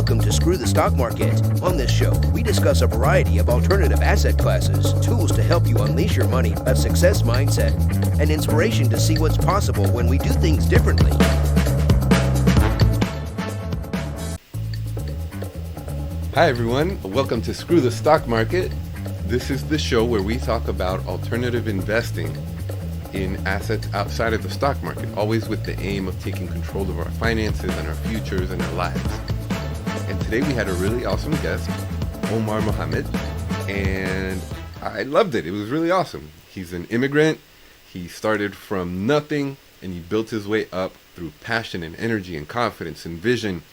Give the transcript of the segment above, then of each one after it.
Welcome to Screw the Stock Market. On this show, we discuss a variety of alternative asset classes, tools to help you unleash your money, a success mindset, and inspiration to see what's possible when we do things differently. Hi everyone, welcome to Screw the Stock Market. This is the show where we talk about alternative investing in assets outside of the stock market, always with the aim of taking control of our finances and our futures and our lives. And today we had a really awesome guest, Omar Mohamed, and I loved it. It was really awesome. He's an immigrant. He started from nothing and he built his way up through passion and energy and confidence and vision.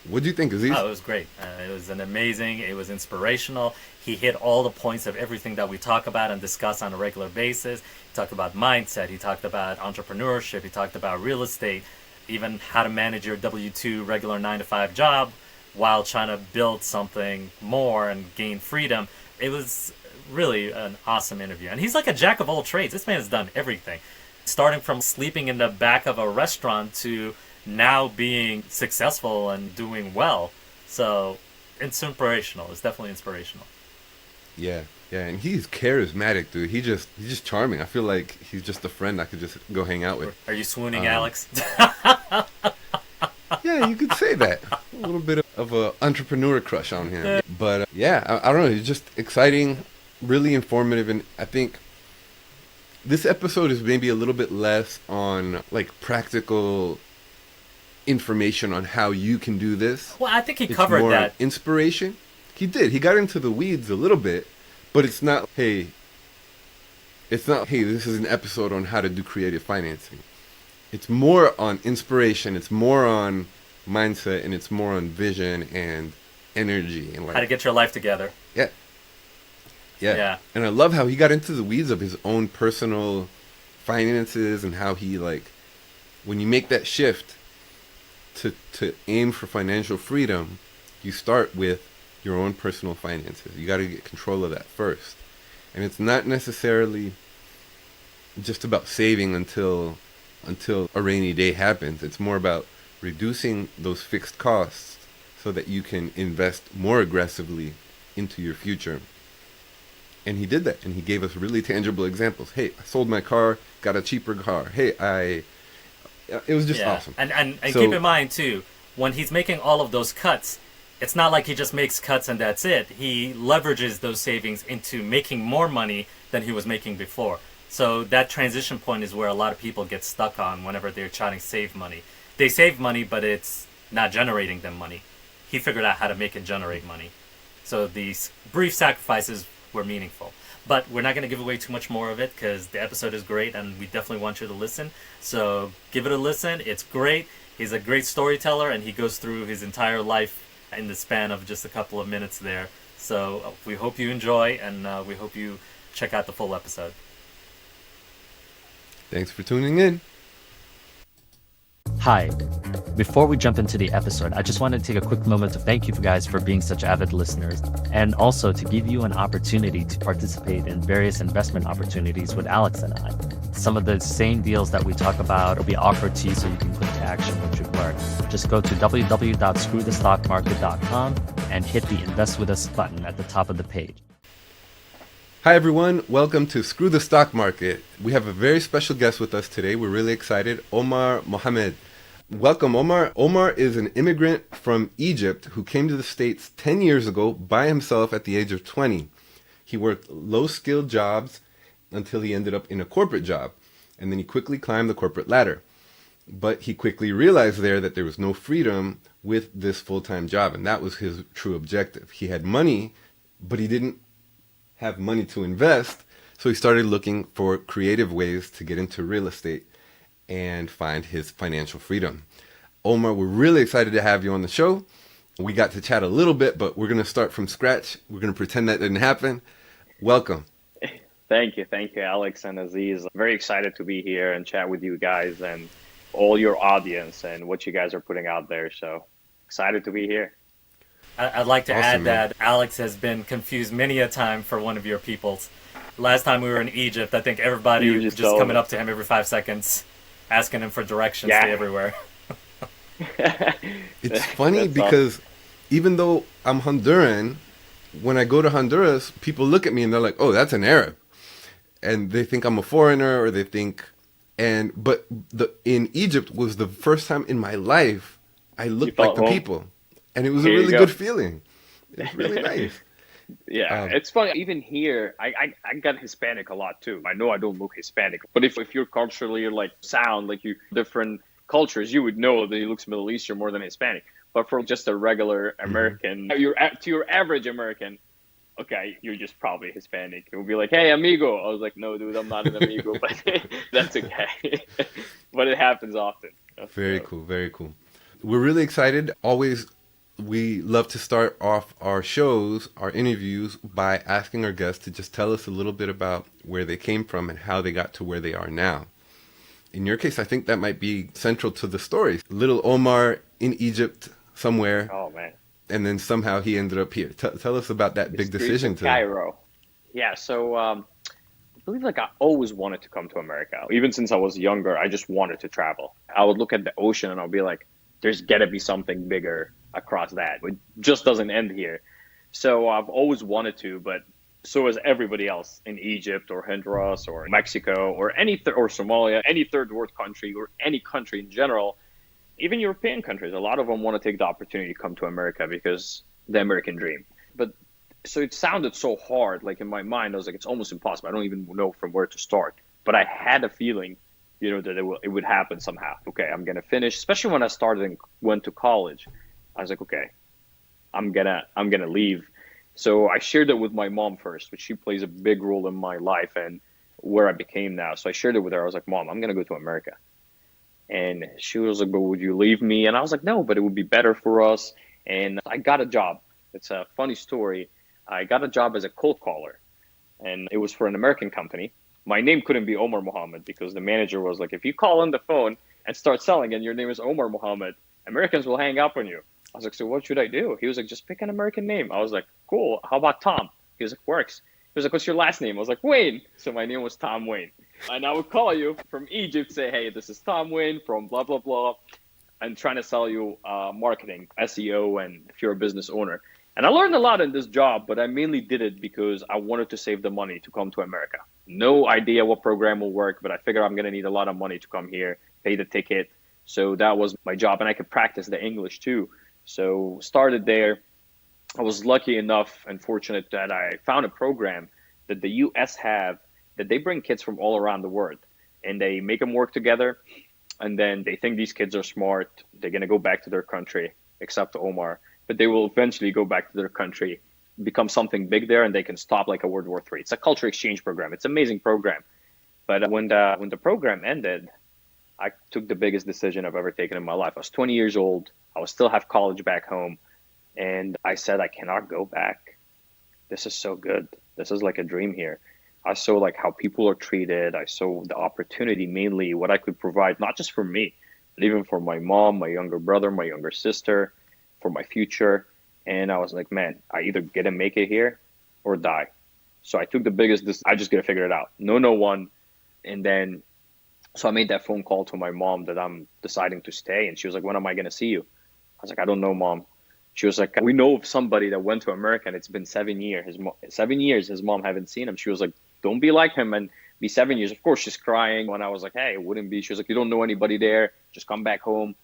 What do you think, Aziz? Oh, it was great. It was it was inspirational. He hit all the points of everything that we talk about and discuss on a regular basis. He talked about mindset. He talked about entrepreneurship. He talked about real estate, even how to manage your W-2 regular 9-to-5 job while trying to build something more and gain freedom. It was really an awesome interview. And he's like a jack of all trades. This man has done everything, starting from sleeping in the back of a restaurant to now being successful and doing well. So it's inspirational. It's definitely inspirational. Yeah, and he's charismatic, dude. He's just charming. I feel like he's just a friend I could just go hang out with. Are you swooning, Alex? Yeah, you could say that. A little bit of a entrepreneur crush on him. But I don't know. He's just exciting, really informative, and I think this episode is maybe a little bit less on like practical information on how you can do this. Well, I think he covered more that. Inspiration. He did. He got into the weeds a little bit, but it's not, hey, this is an episode on how to do creative financing. It's more on inspiration, it's more on mindset, and it's more on vision and energy. And like, how to get your life together. Yeah. And I love how he got into the weeds of his own personal finances and how he, like, when you make that shift to aim for financial freedom, you start with your own personal finances. You got to get control of that first. And it's not necessarily just about saving until a rainy day happens. It's more about reducing those fixed costs so that you can invest more aggressively into your future. And he did that, and he gave us really tangible examples. Hey, I sold my car, got a cheaper car. Hey, it was just awesome. And so, keep in mind too, when he's making all of those cuts, it's not like he just makes cuts and that's it. He leverages those savings into making more money than he was making before. So that transition point is where a lot of people get stuck on whenever they're trying to save money. They save money, but it's not generating them money. He figured out how to make it generate money. So these brief sacrifices were meaningful. But we're not going to give away too much more of it because the episode is great and we definitely want you to listen. So give it a listen. It's great. He's a great storyteller and he goes through his entire life in the span of just a couple of minutes there. So we hope you enjoy and we hope you check out the full episode. Thanks for tuning in. Hi. Before we jump into the episode, I just wanted to take a quick moment to thank you guys for being such avid listeners, and also to give you an opportunity to participate in various investment opportunities with Alex and I. Some of the same deals that we talk about will be offered to you so you can put into action what you've learned. Just go to www.screwthestockmarket.com and hit the Invest With Us button at the top of the page. Hi everyone, welcome to Screw the Stock Market. We have a very special guest with us today. We're really excited, Omar Mohamed. Welcome, Omar. Omar is an immigrant from Egypt who came to the States 10 years ago by himself at the age of 20. He worked low-skilled jobs until he ended up in a corporate job, and then he quickly climbed the corporate ladder. But he quickly realized that there was no freedom with this full-time job, and that was his true objective. He had money, but he didn't have money to invest, so he started looking for creative ways to get into real estate and find his financial freedom. Omar, we're really excited to have you on the show. We got to chat a little bit, but we're going to start from scratch. We're going to pretend that didn't happen. Welcome. Thank you, Alex and Aziz. I'm very excited to be here and chat with you guys and all your audience and what you guys are putting out there. So excited to be here. I'd like to add that Alex has been confused many a time for one of your peoples. Last time we were in Egypt, I think everybody was just coming up to him every 5 seconds, asking him for directions to everywhere. It's funny because even though I'm Honduran, when I go to Honduras, people look at me and they're like, "Oh, that's an Arab," and they think I'm a foreigner, or they think, but in Egypt was the first time in my life I looked like the home. people, and it was a Here you really go. good feeling. It's really nice. Yeah, it's funny. Even here, I got Hispanic a lot too. I know I don't look Hispanic, but if you're culturally like sound like you different cultures, you would know that he looks Middle Eastern more than Hispanic. But for just a regular American, to your average American, okay, you're just probably Hispanic. It would be like, hey, amigo. I was like, no, dude, I'm not an amigo, but that's okay. But it happens often. Very cool, very cool. We're really excited. Always, we love to start off our shows, our interviews, by asking our guests to just tell us a little bit about where they came from and how they got to where they are now. In your case, I think that might be central to the story. Little Omar in Egypt somewhere. Oh, man. And then somehow he ended up here. Tell us about that big decision to Cairo. Yeah, so I believe like I always wanted to come to America. Even since I was younger, I just wanted to travel. I would look at the ocean and I'll be like, there's got to be something bigger across that. It just doesn't end here. So I've always wanted to, but so has everybody else in Egypt or Honduras or Mexico or or Somalia, any third world country or any country in general. Even European countries, a lot of them want to take the opportunity to come to America because the American dream. But so it sounded so hard, like in my mind, I was like, it's almost impossible. I don't even know from where to start. But I had a feeling, that it would happen somehow. Okay, I'm gonna finish. Especially when I started and went to college, I was like, okay, I'm gonna leave. So I shared it with my mom first, which she plays a big role in my life and where I became now. So I shared it with her. I was like, Mom, I'm gonna go to America. And she was like, but would you leave me? And I was like, no, but it would be better for us. And I got a job. It's a funny story. I got a job as a cold caller, and it was for an American company. My name couldn't be Omar Mohamed because the manager was like, if you call on the phone and start selling and your name is Omar Mohamed, Americans will hang up on you. I was like, so what should I do? He was like, just pick an American name. I was like, cool. How about Tom? He was like, works. He was like, what's your last name? I was like, Wayne. So my name was Tom Wayne. And I would call you from Egypt, say, hey, this is Tom Wayne from blah, blah, blah, and trying to sell you marketing, SEO, and if you're a business owner. And I learned a lot in this job, but I mainly did it because I wanted to save the money to come to America. No idea what program will work, but I figured I'm going to need a lot of money to come here, pay the ticket. So that was my job, and I could practice the English too. So started there. I was lucky enough and fortunate that I found a program that the U.S. have that they bring kids from all around the world, and they make them work together, and then they think these kids are smart. They're going to go back to their country, except Omar, but they will eventually go back to their country, become something big there, and they can stop like a World War III. It's a culture exchange program. It's an amazing program. But when the program ended, I took the biggest decision I've ever taken in my life. I was 20 years old. I would still have college back home. And I said, I cannot go back. This is so good. This is like a dream here. I saw like how people are treated. I saw the opportunity, mainly what I could provide, not just for me, but even for my mom, my younger brother, my younger sister, for my future. And I was like, man, I either get to make it here or die. So I took the biggest, I just got to figure it out. No one. And then, so I made that phone call to my mom that I'm deciding to stay. And she was like, when am I going to see you? I was like, I don't know, Mom. She was like, we know of somebody that went to America and it's been 7 years. 7 years, his mom haven't seen him. She was like, don't be like him and be 7 years. Of course, she's crying. When I was like, hey, it wouldn't be. She was like, you don't know anybody there. Just come back home.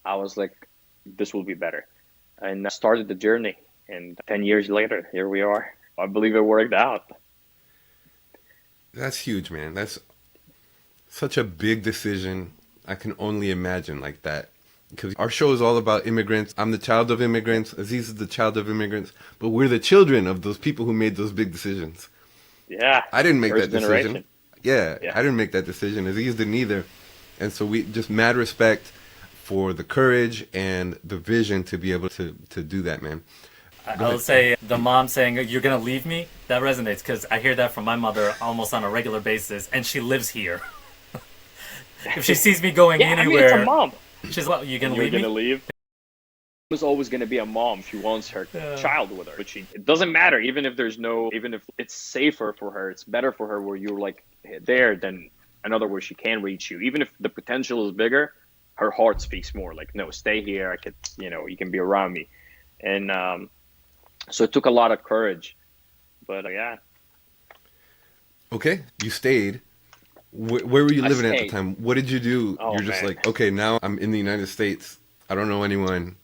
I was like, this will be better. And I started the journey. And 10 years later, here we are. I believe it worked out. That's huge, man. That's such a big decision. I can only imagine like that. Because our show is all about immigrants. I'm the child of immigrants. Aziz is the child of immigrants. But we're the children of those people who made those big decisions. Yeah. I didn't make First that decision. generation. Yeah, I didn't make that decision. Aziz didn't either. And so we just mad respect for the courage and the vision to be able to do that, man. I'll say the mom saying, you're going to leave me? That resonates because I hear that from my mother almost on a regular basis, and she lives here. If she sees me going anywhere, it's a mom. She's like, you going to leave me? Leave? Was always going to be a mom. She wants her child with her, but it doesn't matter. Even if it's safer for her, it's better for her where you're like there than another where she can reach you. Even if the potential is bigger, her heart speaks more. Like, no, stay here. I could, you can be around me. And so it took a lot of courage. But yeah, Okay, you stayed. Where were you I living at the stayed. time? What did you do? Oh You're just man. like, okay, now I'm in the United States. I don't know anyone.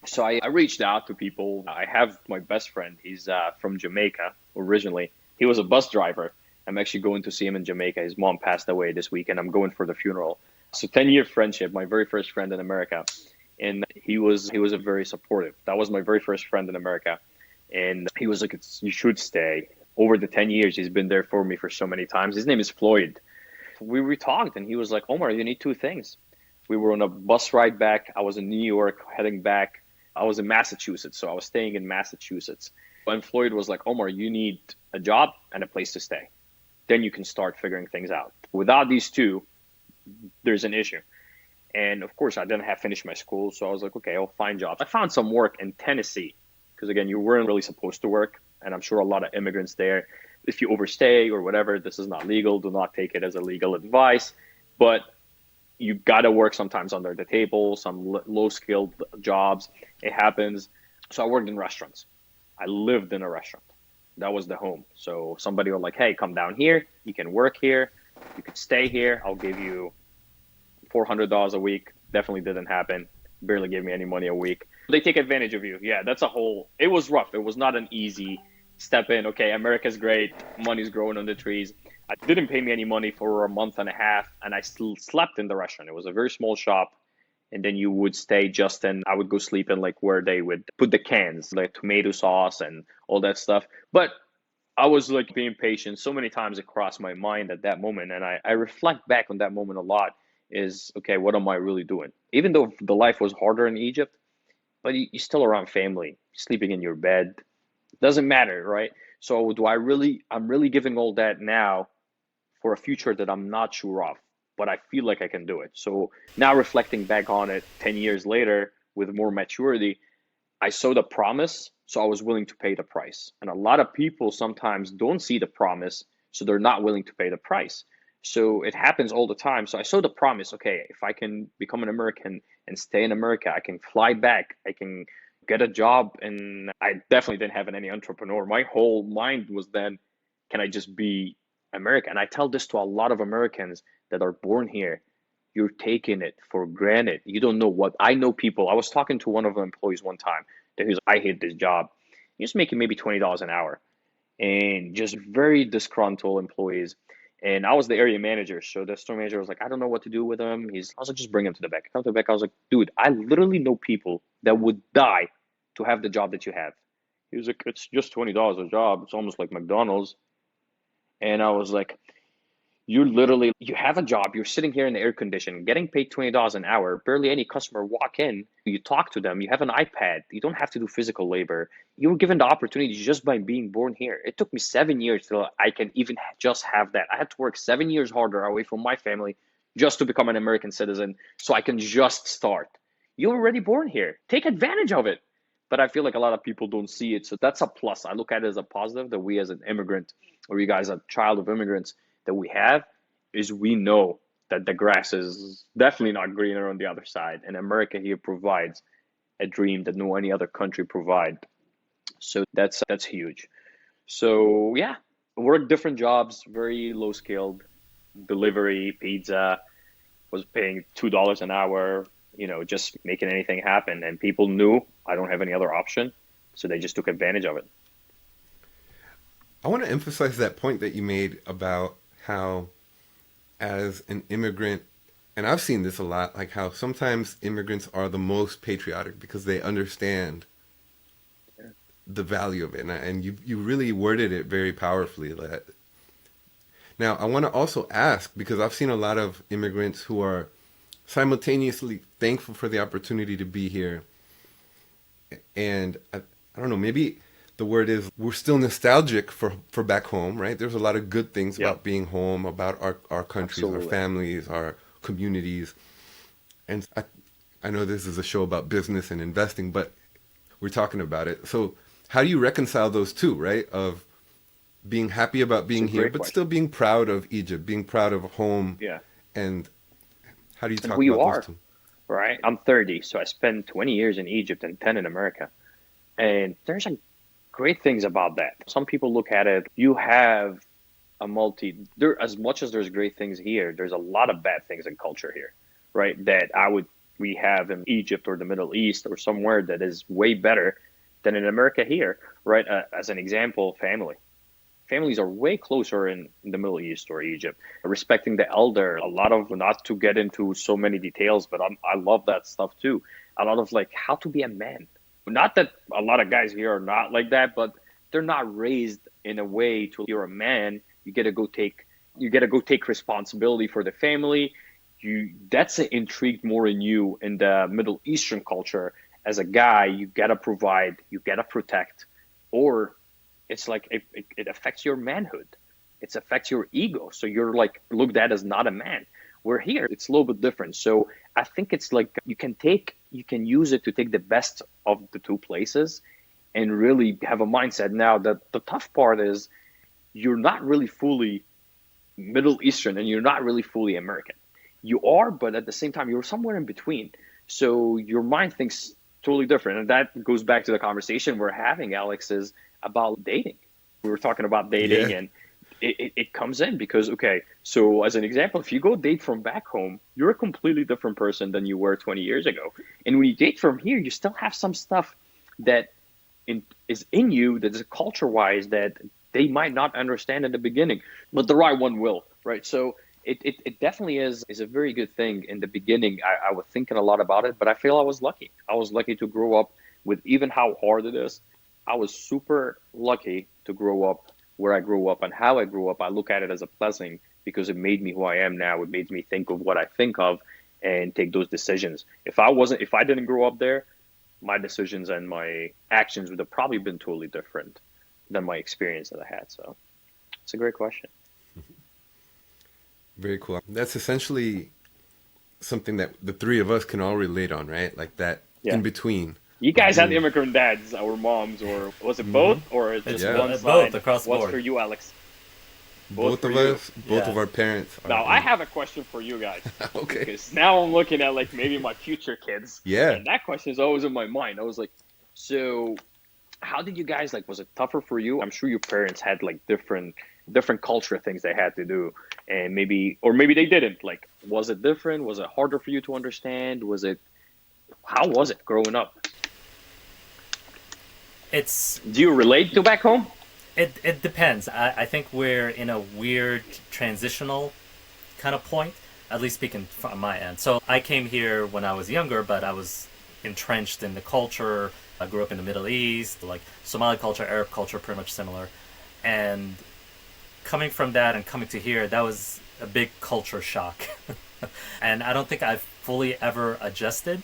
So I reached out to people. I have my best friend. He's from Jamaica originally. He was a bus driver. I'm actually going to see him in Jamaica. His mom passed away this week, and I'm going for the funeral. So 10-year friendship, my very first friend in America, and he was a very supportive. That was my very first friend in America, and he was like, "You should stay." Over the 10 years, he's been there for me for so many times. His name is Floyd. We talked, and he was like, "Omar, you need two things." We were on a bus ride back. I was in New York heading back. I was in Massachusetts, so I was staying in Massachusetts. And Floyd was like, Omar, you need a job and a place to stay. Then you can start figuring things out. Without these two, there's an issue. And of course, I didn't have finished my school, so I was like, okay, I'll find jobs. I found some work in Tennessee because, again, you weren't really supposed to work. And I'm sure a lot of immigrants there, if you overstay or whatever, this is not legal. Do not take it as a legal advice. But you got to work sometimes under the table, some low skilled jobs. It happens. So I worked in restaurants. I lived in a restaurant. That was the home. So somebody was like, hey, come down here. You can work here. You can stay here. I'll give you $400 a week. Definitely didn't happen. Barely gave me any money a week. They take advantage of you. Yeah, that's a whole, it was rough. It was not an easy step in. Okay, America's great. Money's growing on the trees. It didn't pay me any money for a month and a half, and I still slept in the restaurant. It was a very small shop, and then you would stay just in, I would go sleep in like where they would put the cans, like tomato sauce and all that stuff. But I was like being patient. So many times it crossed my mind at that moment, and I reflect back on that moment a lot is, okay, what am I really doing? Even though the life was harder in Egypt, but you're still around family, sleeping in your bed. Doesn't matter, right? So I'm really giving all that now for a future that I'm not sure of, but I feel like I can do it. So now reflecting back on it 10 years later with more maturity, I saw the promise, so I was willing to pay the price. And a lot of people sometimes don't see the promise, so they're not willing to pay the price. So it happens all the time. So I saw the promise, okay, if I can become an American and stay in America, I can fly back, I can get a job. And I definitely didn't have any entrepreneur. My whole mind was then, can I just be American? And I tell this to a lot of Americans that are born here. You're taking it for granted. You don't know what I know. People, I was talking to one of the employees one time that he was, I hate this job. He's making maybe $20 an hour, and just very disgruntled employees. And I was the area manager, so the store manager was like, I don't know what to do with him. I was like, just bring him to the back. Come to the back. I was like, dude, I literally know people that would die to have the job that you have. He was like, it's just $20 a job. It's almost like McDonald's. And I was like, you have a job, you're sitting here in the air condition, getting paid $20 an hour, barely any customer walk in, you talk to them, you have an iPad, you don't have to do physical labor. You were given the opportunity just by being born here. It took me 7 years till I can even just have that. I had to work 7 years harder away from my family just to become an American citizen so I can just start. You're already born here. Take advantage of it. But I feel like a lot of people don't see it. So that's a plus. I look at it as a positive that we as an immigrant, or you guys a child of immigrants, that we have is we know that the grass is definitely not greener on the other side. And America here provides a dream that no any other country provide. So that's huge. So yeah, work different jobs, very low skilled, delivery, pizza, was paying $2 an hour, just making anything happen. And people knew I don't have any other option. So they just took advantage of it. I want to emphasize that point that you made about how, as an immigrant, and I've seen this a lot, like how sometimes immigrants are the most patriotic because they understand the value of it. And you really worded it very powerfully. Now, I want to also ask, because I've seen a lot of immigrants who are simultaneously thankful for the opportunity to be here. And I don't know, maybe the word is we're still nostalgic for back home, right? There's a lot of good things about being home, about our countries, Absolutely. our families, our communities. And I know this is a show about business and investing, but we're talking about it. So how do you reconcile those two, right? Of being happy about being here, but still being proud of Egypt, being proud of home. Yeah. And how do you And talk who you about are. those two? right? I'm 30, so I spent 20 years in Egypt and 10 in America. And there's like great things about that. Some people look at it, you have there, as much as there's great things here, there's a lot of bad things in culture here, right? We have in Egypt or the Middle East or somewhere that is way better than in America here, right? As an example, families are way closer in the Middle East or Egypt. Respecting the elder, a lot of, not to get into so many details, but I love that stuff too. A lot of like how to be a man. Not that a lot of guys here are not like that, but they're not raised in a way to, you're a man, you get to go take responsibility for the family. That's intrigued more in you in the Middle Eastern culture. As a guy, you gotta provide, you gotta protect, or it's like it affects your manhood. It affects your ego. So you're like looked at as not a man. We're here, it's a little bit different. So I think it's like you can use it to take the best of the two places and really have a mindset. Now the tough part is you're not really fully Middle Eastern and you're not really fully American. You are, but at the same time, you're somewhere in between. So your mind thinks totally different. And that goes back to the conversation we're having, Alex, is about dating. We were talking about dating, and it comes in because, okay, so as an example, if you go date from back home, you're a completely different person than you were 20 years ago. And when you date from here, you still have some stuff that is in you that is culture-wise that they might not understand in the beginning, but the right one will, right? So it definitely is a very good thing. In the beginning, I was thinking a lot about it, but I feel I was lucky. I was lucky to grow up with, even how hard it is, I was super lucky to grow up where I grew up and how I grew up. I look at it as a blessing because it made me who I am now. It made me think of what I think of and take those decisions. If I didn't grow up there, my decisions and my actions would have probably been totally different than my experience that I had. So it's a great question. Very cool. That's essentially something that the three of us can all relate on, right? Like that in between. You guys had immigrant dads or moms, or was it both, or just one side? Both across the board. What's for you, Alex? Both of us, both of our parents. Now, I have a question for you guys. Okay. Because now I'm looking at like maybe my future kids. Yeah. And that question is always in my mind. I was like, so how did you guys, like, was it tougher for you? I'm sure your parents had like different culture things they had to do, and maybe they didn't. Like, was it different? Was it harder for you to understand? How was it growing up? Do you relate to back home? It depends. I think we're in a weird transitional kind of point, at least speaking from my end. So I came here when I was younger, but I was entrenched in the culture. I grew up in the Middle East, like Somali culture, Arab culture, pretty much similar. And coming from that and coming to here, that was a big culture shock. And I don't think I've fully ever adjusted.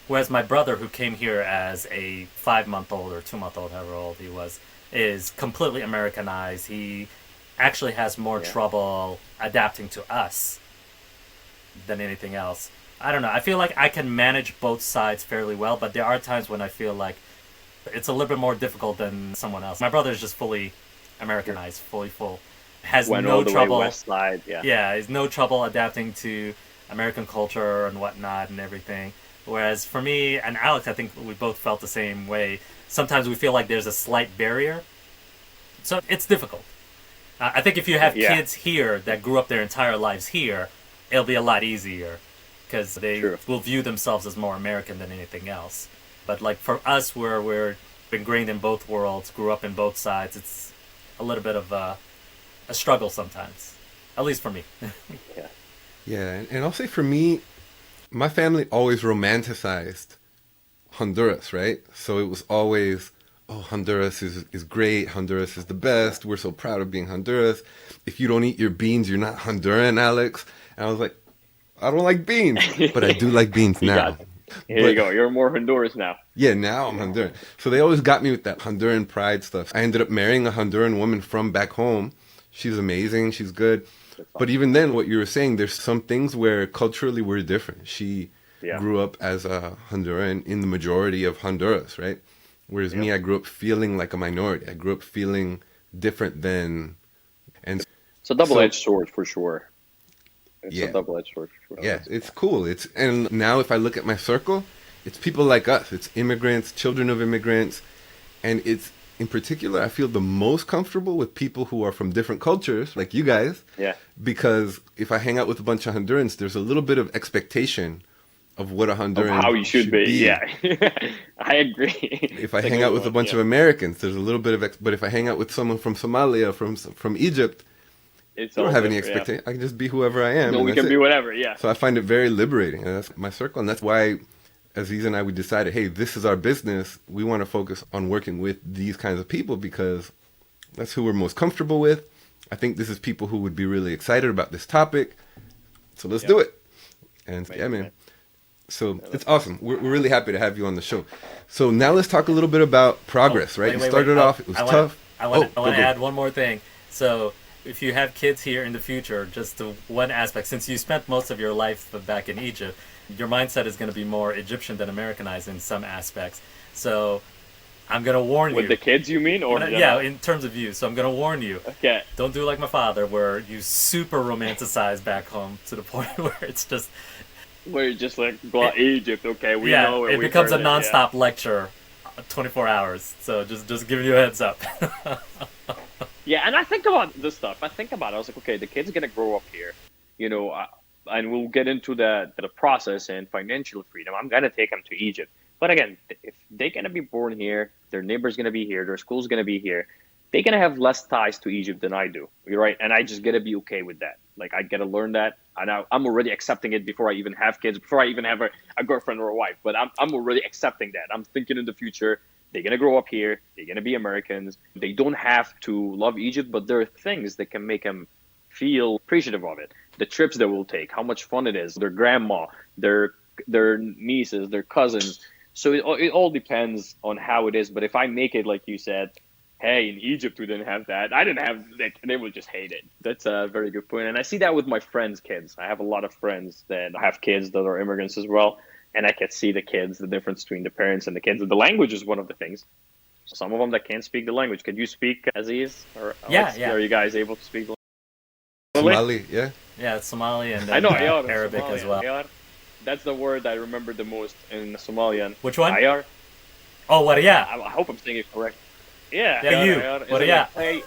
Whereas my brother, who came here as a 5-month-old or 2-month-old, however old he was, is completely Americanized. He actually has more trouble adapting to us than anything else. I don't know. I feel like I can manage both sides fairly well, but there are times when I feel like it's a little bit more difficult than someone else. My brother is just fully Americanized, fully full. Has Went no all the trouble. way west side, Yeah, has no trouble adapting to American culture and whatnot and everything. Whereas for me and Alex, I think we both felt the same way. Sometimes we feel like there's a slight barrier. So it's difficult. I think if you have kids here that grew up their entire lives here, it'll be a lot easier because they will view themselves as more American than anything else. But like for us, where we're ingrained in both worlds, grew up in both sides, it's a little bit of a struggle sometimes, at least for me. Yeah, and I'll say for me, my family always romanticized Honduras, right? So it was always, oh, Honduras is great. Honduras is the best. We're so proud of being Honduras. If you don't eat your beans, you're not Honduran, Alex. And I was like, I don't like beans, but I do like beans now. Here you go. You're more Honduras now. Yeah, now I'm Honduran. So they always got me with that Honduran pride stuff. I ended up marrying a Honduran woman from back home. She's amazing. She's good. But even then, what you were saying, there's some things where culturally we're different. She grew up as a Honduran in the majority of Honduras, right? Whereas me, I grew up feeling like a minority. I grew up feeling different than... And it's a double-edged sword for sure. It's Yeah. a double-edged sword for sure. Yeah, it's cool. And now if I look at my circle, it's people like us. It's immigrants, children of immigrants, and it's in particular I feel the most comfortable with people who are from different cultures, like you guys. Yeah. Because if I hang out with a bunch of Hondurans, there's a little bit of expectation of what a Honduran Of how you should be. Yeah. I agree. If I hang out with a bunch of Americans, there's a little bit of but if I hang out with someone from Somalia, from Egypt, I don't have any expectation. I can just be whoever I am. No, we can be whatever, yeah. So I find it very liberating. And that's my circle. And that's why Aziz and I, we decided, hey, this is our business. We want to focus on working with these kinds of people because that's who we're most comfortable with. I think this is people who would be really excited about this topic. So let's do it. And yeah, man. So it's awesome. We're really happy to have you on the show. So now let's talk a little bit about progress, right? You started off, it was tough. I want to add one more thing. So if you have kids here in the future, just to one aspect, since you spent most of your life back in Egypt, your mindset is going to be more Egyptian than Americanized in some aspects. So I'm going to warn you. With the kids, you mean? Or yeah, in terms of you. So I'm going to warn you. Okay. Don't do like my father, where you super romanticize back home to the point where it's just... Where you just like, go Egypt, okay, we know it. It becomes a non-stop lecture, 24 hours. So just giving you a heads up. Yeah, and I think about this stuff. I was like, okay, the kid's going to grow up here, and we'll get into the process and financial freedom. I'm going to take them to Egypt. But again, if they're going to be born here, their neighbor's going to be here, their school's going to be here, they're going to have less ties to Egypt than I do. You're right. And I just got to be okay with that. Like, I got to learn that. And I'm already accepting it before I even have kids, before I even have a girlfriend or a wife. But I'm already accepting that. I'm thinking in the future, they're going to grow up here. They're going to be Americans. They don't have to love Egypt, but there are things that can make them feel appreciative of it. The trips that we'll take, how much fun it is, their grandma, their nieces, their cousins. So it all depends on how it is. But if I make it, like you said, hey, in Egypt, we didn't have that. I didn't have that. They would just hate it. That's a very good point. And I see that with my friends' kids. I have a lot of friends that have kids that are immigrants as well. And I can see the kids, the difference between the parents and the kids. The language is one of the things. Some of them that can't speak the language. Could you speak Aziz? Or Alex? Yeah. Are you guys able to speak the Somali, yeah? Yeah, it's Somali and I know, Arabic Somali, as well. Ayar. That's the word I remember the most in Somalian. Which one? Ayar. Oh, what? Yeah. I hope I'm saying it correct. Yeah. Yeah, you. Ayar. What? Yeah. Hey,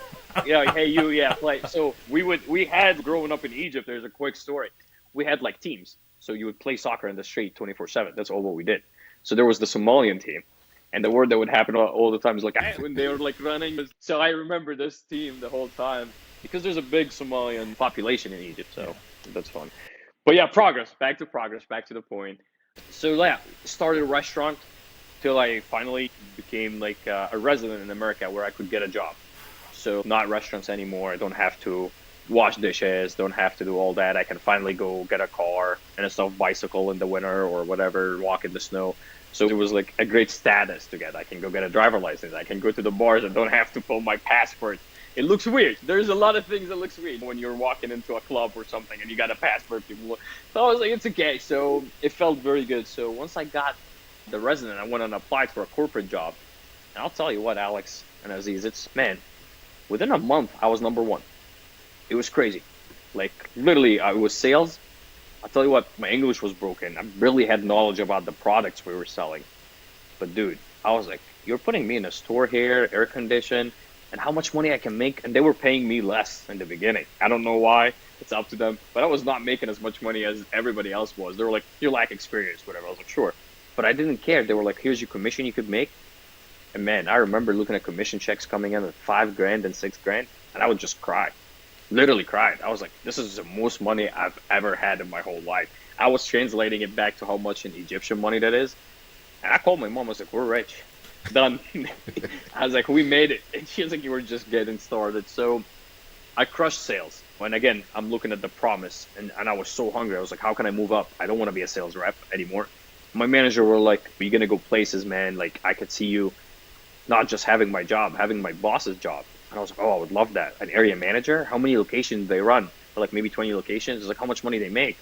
yeah. Hey, you. Yeah. Like, so we had growing up in Egypt. There's a quick story. We had like teams. So you would play soccer in the street 24/7. That's all what we did. So there was the Somalian team. And the word that would happen all the time is like, when they were like running. So I remember this team the whole time because there's a big Somalian population in Egypt. So that's fun. But yeah, progress, back to the point. So yeah, started a restaurant till I finally became like a resident in America where I could get a job. So not restaurants anymore. I don't have to wash dishes, don't have to do all that. I can finally go get a car and a stuff bicycle in the winter or whatever, walk in the snow. So it was like a great status to get. I can go get a driver license. I can go to the bars and don't have to pull my passport. It looks weird. There's a lot of things that looks weird when you're walking into a club or something and you got a passport. People look. So I was like, it's okay. So it felt very good. So once I got the resident, I went and applied for a corporate job. And I'll tell you what, Alex and Aziz, within a month, I was number one. It was crazy. Like, literally, it was sales. I'll tell you what, my English was broken. I barely had knowledge about the products we were selling. But dude, I was like, you're putting me in a store here, air conditioned, and how much money I can make. And they were paying me less in the beginning. I don't know why. It's up to them. But I was not making as much money as everybody else was. They were like, you lack experience, whatever. I was like, sure. But I didn't care. They were like, here's your commission you could make. And man, I remember looking at commission checks coming in at $5,000 and $6,000. And I would just cry. Literally cried. I was like, this is the most money I've ever had in my whole life. I was translating it back to how much in Egyptian money that is. And I called my mom. I was like, we're rich. Done. I was like, we made it. And she was like, you were just getting started. So I crushed sales. And again, I'm looking at the promise. And I was so hungry. I was like, how can I move up? I don't want to be a sales rep anymore. My manager were like, you're going to go places, man. Like, I could see you not just having my job, having my boss's job. And I was like, oh, I would love that. An area manager? How many locations they run? For like maybe 20 locations? It's like, how much money they make?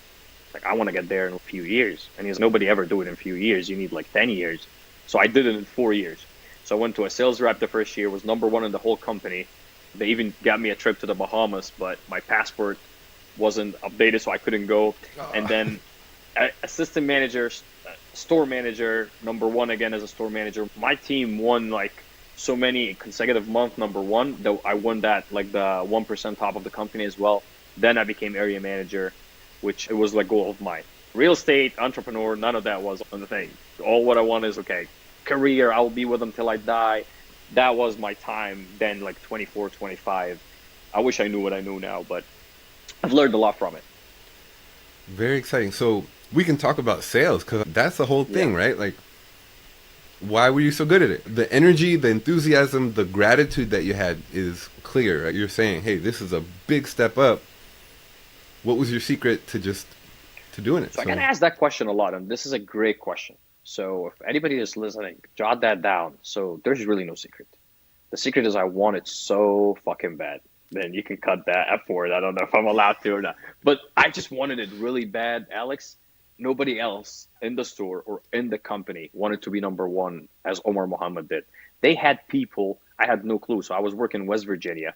Like, I want to get there in a few years. And he's nobody ever do it in a few years. You need like 10 years. So I did it in 4 years. So I went to a sales rep the first year, was number one in the whole company. They even got me a trip to the Bahamas, but my passport wasn't updated, so I couldn't go. And then assistant manager, store manager, number one again as a store manager. My team won like so many consecutive month number one. Though I won that like the 1% top of the company as well. Then I became area manager, which it was like goal of mine. Real estate, entrepreneur, none of that was on the thing. All what I want is, okay, career, I will be with them till I die. That was my time then, like 24, 25. I wish I knew what I know now, but I've learned a lot from it. Very exciting. So we can talk about sales because that's the whole thing, right? Like, why were you so good at it? The energy, the enthusiasm, the gratitude that you had is clear. Right? You're saying, hey, this is a big step up. What was your secret to doing it? So I got asked that question a lot, and this is a great question. So if anybody is listening, jot that down. So there's really no secret. The secret is I want it so fucking bad. Then you can cut that F word. I don't know if I'm allowed to or not. But I just wanted it really bad, Alex. Nobody else in the store or in the company wanted to be number one as Omar Mohamed did. They had people, I had no clue. So I was working in West Virginia.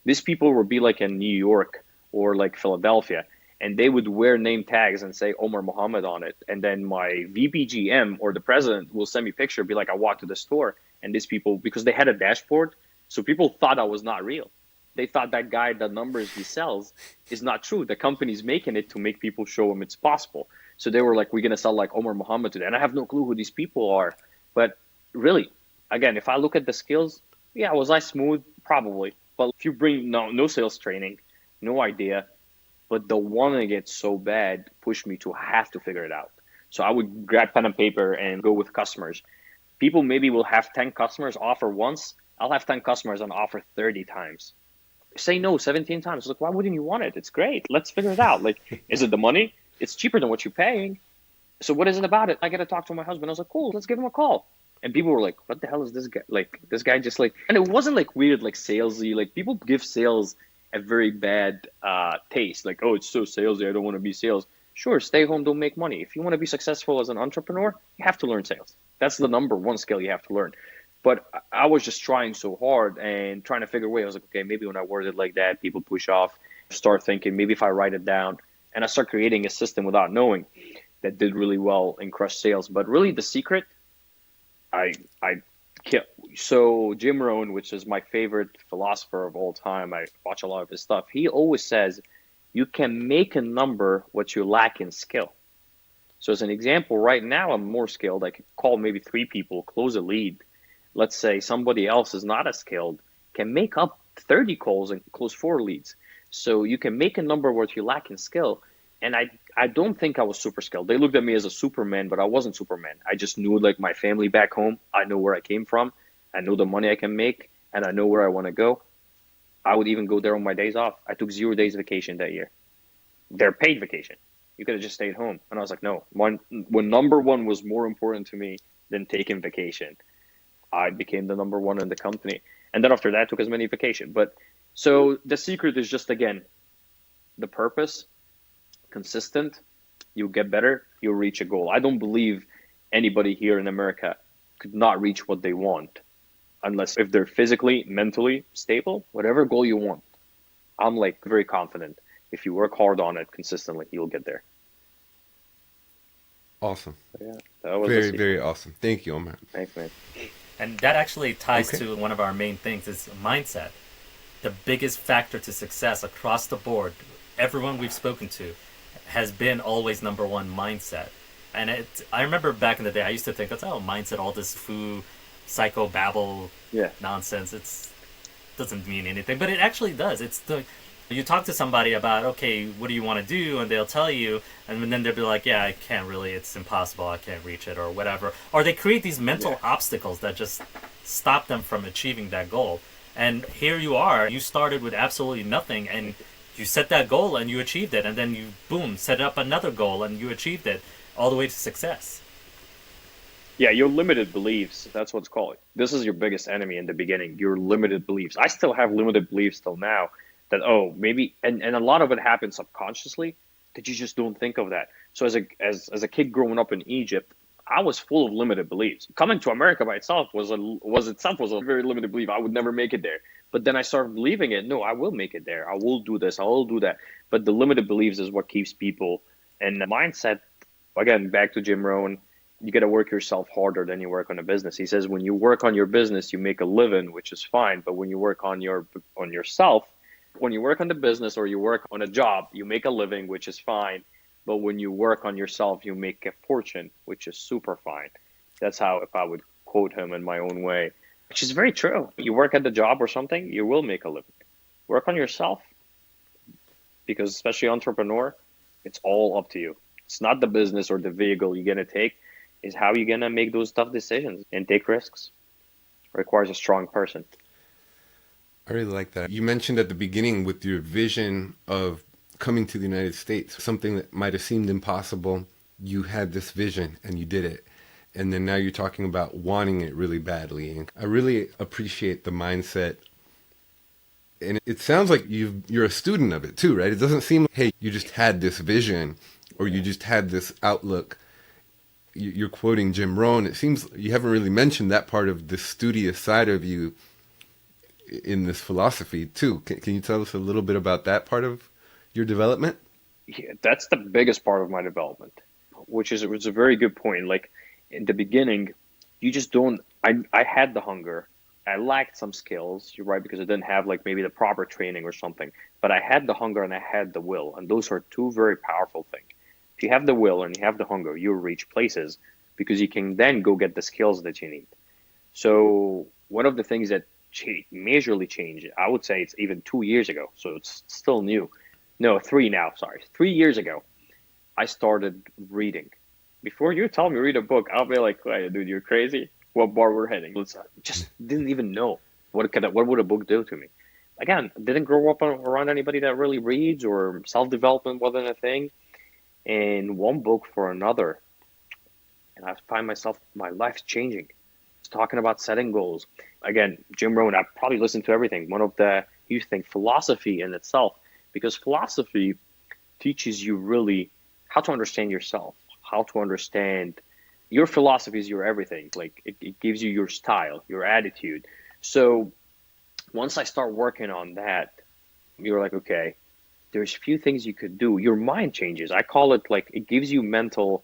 These people would be like in New York or like Philadelphia, and they would wear name tags and say Omar Mohamed on it. And then my VPGM or the president will send me a picture, be like, I walked to the store, and these people, because they had a dashboard, so people thought I was not real. They thought that guy, the numbers he sells is not true. The company's making it to make people show him it's possible. So they were like, we're going to sell like Omar Mohamed today. And I have no clue who these people are. But really, again, if I look at the skills, yeah, was I smooth? Probably. But if you bring no sales training, no idea, but the wanting it so bad pushed me to have to figure it out. So I would grab pen and paper and go with customers. People maybe will have 10 customers offer once. I'll have 10 customers and offer 30 times. Say no 17 times. Like, why wouldn't you want it? It's great. Let's figure it out. Like, is it the money? It's cheaper than what you're paying. So what is it about it? I got to talk to my husband. I was like, cool, let's give him a call. And people were like, what the hell is this guy? Like, this guy just like, and it wasn't like weird, like salesy. Like, people give sales a very bad taste. Like, oh, it's so salesy. I don't want to be sales. Sure, stay home, don't make money. If you want to be successful as an entrepreneur, you have to learn sales. That's the number one skill you have to learn. But I was just trying so hard and trying to figure a way. I was like, okay, maybe when I word it like that, people push off, start thinking, maybe if I write it down, and I start creating a system without knowing that did really well in crush sales. But really the secret, so Jim Rohn, which is my favorite philosopher of all time, I watch a lot of his stuff. He always says, you can make a number what you lack in skill. So as an example, right now I'm more skilled. I could call maybe 3 people, close a lead. Let's say somebody else is not as skilled, can make up 30 calls and close 4 leads. So you can make a number what you lack in skill. And I don't think I was super skilled. They looked at me as a Superman, but I wasn't Superman. I just knew like my family back home. I know where I came from. I know the money I can make, and I know where I want to go. I would even go there on my days off. I took 0 days vacation that year. They're paid vacation. You could have just stayed home. And I was like, no, when number one was more important to me than taking vacation, I became the number one in the company. And then after that, I took as many vacation. But so the secret is just, again, the purpose, consistent, you'll get better, you'll reach a goal. I don't believe anybody here in America could not reach what they want unless if they're physically, mentally stable, whatever goal you want. I'm like very confident. If you work hard on it consistently, you'll get there. Awesome. Yeah, that was very, very awesome. Thank you, Omar. Thanks, man. And that actually ties to one of our main things is mindset. The biggest factor to success across the board, everyone we've spoken to, has been always number one, mindset. And I remember back in the day, I used to think that's mindset, all this foo, psycho babble nonsense. It doesn't mean anything, but it actually does. You talk to somebody about, okay, what do you want to do? And they'll tell you, and then they'll be like, yeah, I can't really, it's impossible, I can't reach it, or whatever. Or they create these mental obstacles that just stop them from achieving that goal. And here you are, you started with absolutely nothing, and you set that goal and you achieved it, and then you, boom, set up another goal and you achieved it, all the way to success. Yeah, your limited beliefs, that's what's called. This is your biggest enemy in the beginning, your limited beliefs. I still have limited beliefs till now. That, maybe, and a lot of it happens subconsciously that you just don't think of that. So as a kid growing up in Egypt, I was full of limited beliefs. Coming to America by itself was a very limited belief. I would never make it there. But then I started believing it. No, I will make it there. I will do this. I will do that. But the limited beliefs is what keeps people. And the mindset, again, back to Jim Rohn, you got to work yourself harder than you work on a business. He says when you work on your business, you make a living, which is fine. But when you work on yourself, when you work on the business or you work on a job, you make a living, which is fine. But when you work on yourself, you make a fortune, which is super fine. That's how, if I would quote him in my own way, which is very true. You work at the job or something, you will make a living. Work on yourself, because especially entrepreneur, it's all up to you. It's not the business or the vehicle you're going to take. It's how you're going to make those tough decisions and take risks. It requires a strong person. I really like that. You mentioned at the beginning with your vision of coming to the United States, something that might have seemed impossible, you had this vision and you did it. And then now you're talking about wanting it really badly. And I really appreciate the mindset. And it sounds like you're a student of it too, right? It doesn't seem like, hey, you just had this vision or you just had this outlook. You're quoting Jim Rohn. It seems you haven't really mentioned that part of the studious side of you in this philosophy too. Can you tell us a little bit about that part of your development? Yeah, that's the biggest part of my development, which is a very good point. Like in the beginning, you just don't, I had the hunger. I lacked some skills, you're right, because I didn't have like maybe the proper training or something, but I had the hunger and I had the will. And those are two very powerful things. If you have the will and you have the hunger, you'll reach places because you can then go get the skills that you need. So one of the things that majorly changed, I would say it's even 2 years ago, so it's still new. No, 3 now, sorry. 3 years ago, I started reading. Before you tell me to read a book, I'll be like, hey, dude, you're crazy. What bar we're heading? Just didn't even know. What would a book do to me? Again, didn't grow up around anybody that really reads, or self-development wasn't a thing. And one book for another. And I find myself, my life's changing. It's talking about setting goals. Again, Jim Rohn, I probably listened to everything. One of the, you think, philosophy in itself, because philosophy teaches you really how to understand yourself, how to understand your philosophy is your everything. Like it gives you your style, your attitude. So once I start working on that, you're like, okay, there's few things you could do. Your mind changes. I call it like, it gives you mental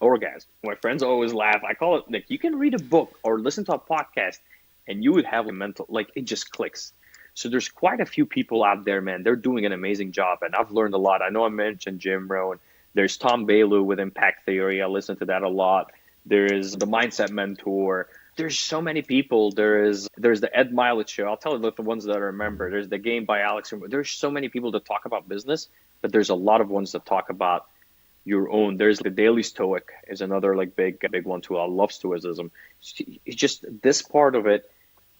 orgasm. My friends always laugh. I call it like, you can read a book or listen to a podcast and you would have a mental, like it just clicks. So there's quite a few people out there, man. They're doing an amazing job. And I've learned a lot. I know I mentioned Jim Rohn. There's Tom Bailu with Impact Theory. I listen to that a lot. There is the Mindset Mentor. There's so many people. There's the Ed Milet Show. I'll tell you the ones that I remember. There's The Game by Alex. There's so many people that talk about business, but there's a lot of ones that talk about your own. There's the Daily Stoic is another like big one too. I love Stoicism. It's just this part of it.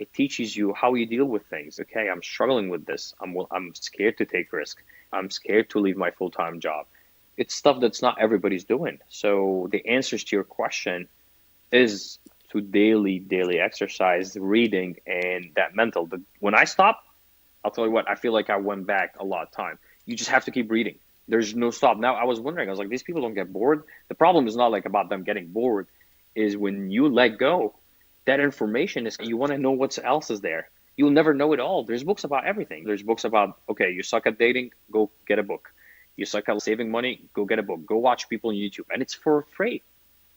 It teaches you how you deal with things. Okay, I'm struggling with this. I'm scared to take risk. I'm scared to leave my full-time job. It's stuff that's not everybody's doing. So the answers to your question is to daily exercise, reading, and that mental. But when I stop, I'll tell you what, I feel like I went back a lot of time. You just have to keep reading. There's no stop. Now, I was wondering, I was like, these people don't get bored. The problem is not like about them getting bored, is when you let go, that information is, you want to know what else is there. You'll never know it all. There's books about everything. There's books about, okay, you suck at dating, go get a book. You suck at saving money, go get a book. Go watch people on YouTube. And it's for free.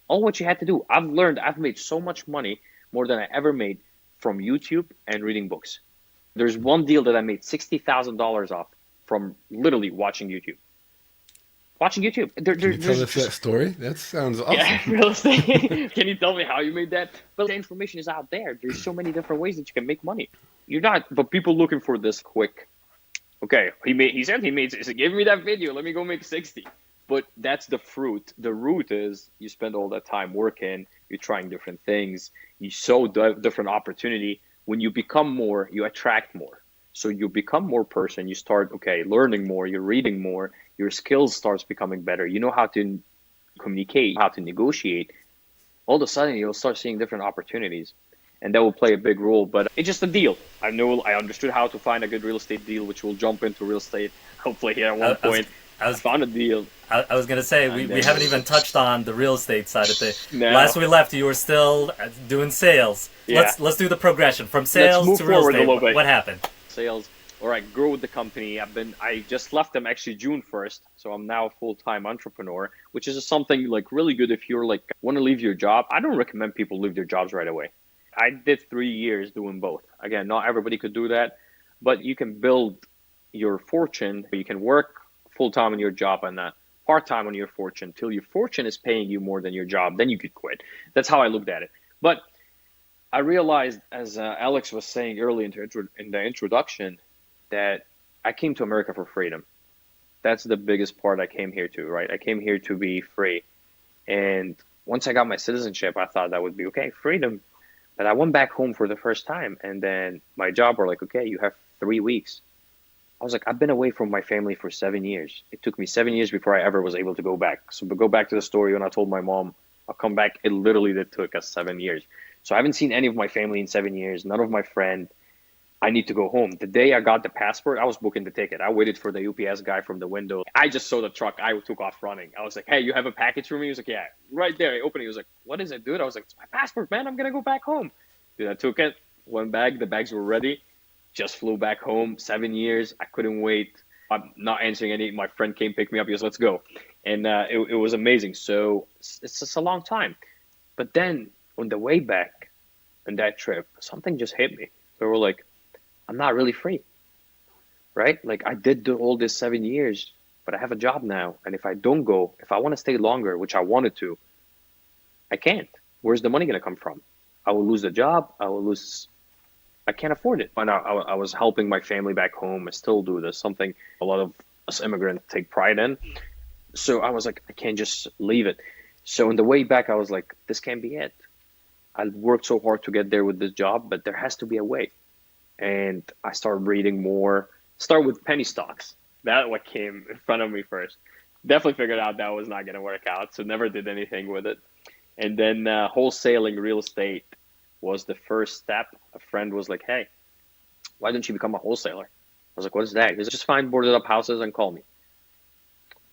All what you had to do. I've made so much money, more than I ever made, from YouTube and reading books. There's one deal that I made $60,000 off from literally watching YouTube. Watching YouTube. Can you tell us that story? That sounds awesome. Yeah, real estate. Can you tell me how you made that? But the information is out there. There's so many different ways that you can make money. You're not, but people looking for this quick. Okay, he said give me that video. Let me go make 60. But that's the fruit. The root is you spend all that time working. You're trying different things. You sow different opportunity. When you become more, you attract more. So you become more person. You start, learning more. You're reading more. Your skills starts becoming better. You know how to communicate, how to negotiate. All of a sudden, you'll start seeing different opportunities. And that will play a big role. But it's just a deal. I understood how to find a good real estate deal, which we'll jump into real estate hopefully here at one point. I found a deal. I was gonna say we haven't even touched on the real estate side of it. No. Last we left, you were still doing sales. Yeah. Let's do the progression from sales move to real forward a estate. little bit. What happened? Sales, or I grew with the company. I just left them actually June 1st, so I'm now a full-time entrepreneur, which is something like really good if you're like want to leave your job. I don't recommend people leave their jobs right away. I did 3 years doing both. Again, not everybody could do that, but you can build your fortune. You can work full-time on your job and part-time on your fortune till your fortune is paying you more than your job. Then you could quit. That's how I looked at it. But I realized, as Alex was saying early in the introduction, that I came to America for freedom. That's the biggest part I came here to, right? I came here to be free. And once I got my citizenship, I thought that would be okay, freedom. But I went back home for the first time, and then my job were like, okay, you have 3 weeks. I was like, I've been away from my family for 7 years. It took me 7 years before I ever was able to go back. So to go back to the story, when I told my mom I'll come back, it literally took us 7 years. So I haven't seen any of my family in 7 years, none of my friends. I need to go home. The day I got the passport, I was booking the ticket. I waited for the UPS guy from the window. I just saw the truck. I took off running. I was like, hey, you have a package for me? He was like, yeah, right there. I opened it. He was like, what is it, dude? I was like, it's my passport, man. I'm going to go back home. Dude, I took it, went back. The bags were ready. Just flew back home. 7 years. I couldn't wait. I'm not answering any. My friend came pick me up. He was, let's go. And it was amazing. So it's just a long time. But then on the way back on that trip, something just hit me. So we're like, I'm not really free, right? Like I did do all this 7 years, but I have a job now. And if I don't go, if I want to stay longer, which I wanted to, I can't. Where's the money going to come from? I will lose the job. I can't afford it. And I was helping my family back home. I still do this, something a lot of us immigrants take pride in. So I was like, I can't just leave it. So on the way back, I was like, this can't be it. I worked so hard to get there with this job, but there has to be a way. And I started reading more. Start with penny stocks. That what came in front of me first. Definitely figured out that was not going to work out, so never did anything with it. And then wholesaling real estate was the first step. A friend was like, hey, why don't you become a wholesaler? I was like, what is that? He was just find boarded up houses and call me.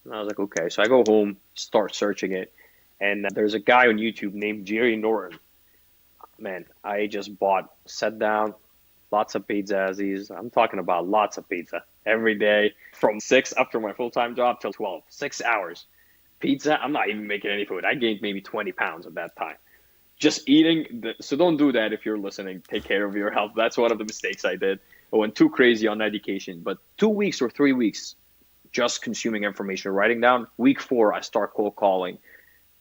And I was like, okay. So I go home, start searching it. And there's a guy on YouTube named Jerry Norton. Man, I just sat down, lots of pizzas. I'm talking about lots of pizza every day from 6 after my full-time job till 12, 6 hours. Pizza, I'm not even making any food. I gained maybe 20 pounds at that time. Just eating. So don't do that if you're listening. Take care of your health. That's one of the mistakes I did. I went too crazy on education. But 2 weeks or 3 weeks, just consuming information, writing down. Week 4, I start cold calling.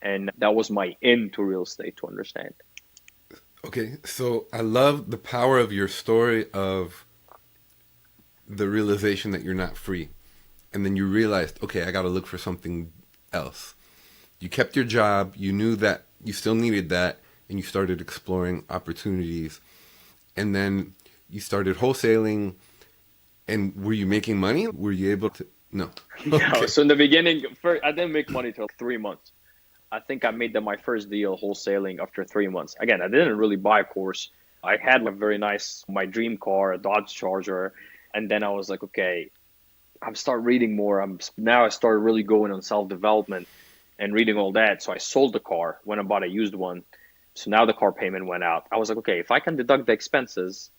And that was my into real estate to understand. Okay, so I love the power of your story of the realization that you're not free. And then you realized, okay, I got to look for something else. You kept your job, you knew that you still needed that, and you started exploring opportunities. And then you started wholesaling. And were you making money? Were you able to? No. Okay. No, so in the beginning, I didn't make money till 3 months. I think I made my first deal wholesaling after 3 months. Again, I didn't really buy a course. I had a very nice, my dream car, a Dodge Charger. And then I was like, okay, I'm start reading more. Now I started really going on self-development and reading all that. So I sold the car when I bought a used one. So now the car payment went out. I was like, okay, if I can deduct the expenses,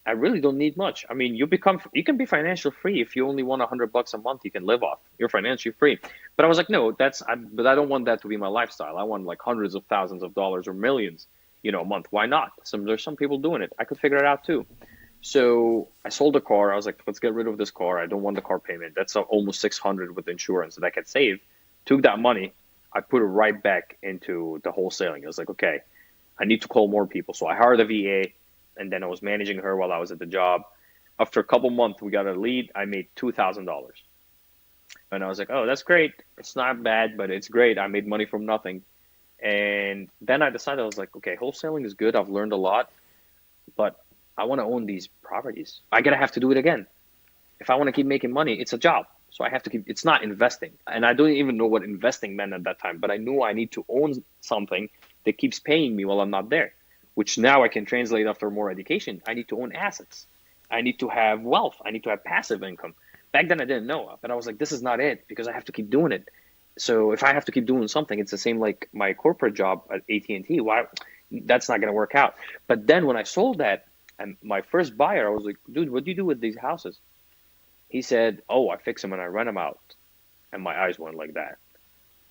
I really don't need much. I mean, you can be financially free if you only want $100 a month. You can live off. You're financially free. But I was like, no, but I don't want that to be my lifestyle. I want like hundreds of thousands of dollars or millions, a month. Why not? There's some people doing it. I could figure it out too. So I sold the car. I was like, let's get rid of this car. I don't want the car payment. That's almost $600 with insurance that I could save. Took that money. I put it right back into the wholesaling. I was like, okay, I need to call more people. So I hired a VA. And then I was managing her while I was at the job. After a couple months, we got a lead. I made $2,000. And I was like, oh, that's great. It's not bad, but it's great. I made money from nothing. And then I decided, I was like, okay, wholesaling is good. I've learned a lot. But I want to own these properties. I'm going to have to do it again. If I want to keep making money, it's a job. So I have to it's not investing. And I don't even know what investing meant at that time. But I knew I need to own something that keeps paying me while I'm not there, which now I can translate after more education. I need to own assets. I need to have wealth. I need to have passive income. Back then I didn't know, but I was like, this is not it because I have to keep doing it. So if I have to keep doing something, it's the same like my corporate job at AT&T. Why? That's not going to work out. But then when I sold that, and my first buyer, I was like, dude, what do you do with these houses? He said, oh, I fix them and I rent them out. And my eyes went like that.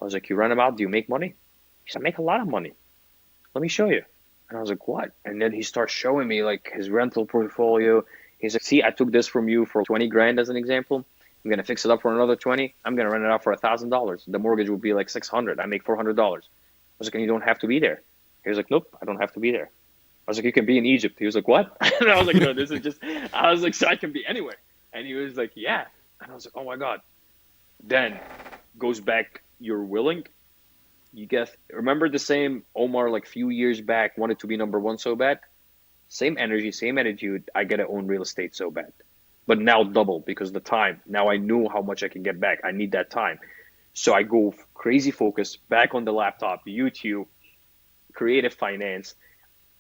I was like, you rent them out? Do you make money? He said, I make a lot of money. Let me show you. And I was like, what? And then he starts showing me like his rental portfolio. He's like, see, I took this from you for 20 grand as an example. I'm going to fix it up for another 20. I'm going to rent it out for $1,000. The mortgage would be like 600. I make $400. I was like, and you don't have to be there. He was like, nope, I don't have to be there. I was like, you can be in Egypt. He was like, what? And I was like, no, this is just, I was like, so I can be anywhere. And he was like, yeah. And I was like, oh my God. Then goes back, you're willing. You guess, remember the same Omar like few years back wanted to be number one so bad? Same energy, same attitude. I get to own real estate so bad. But now double because the time. Now I know how much I can get back. I need that time. So I go crazy focus back on the laptop, YouTube, creative finance,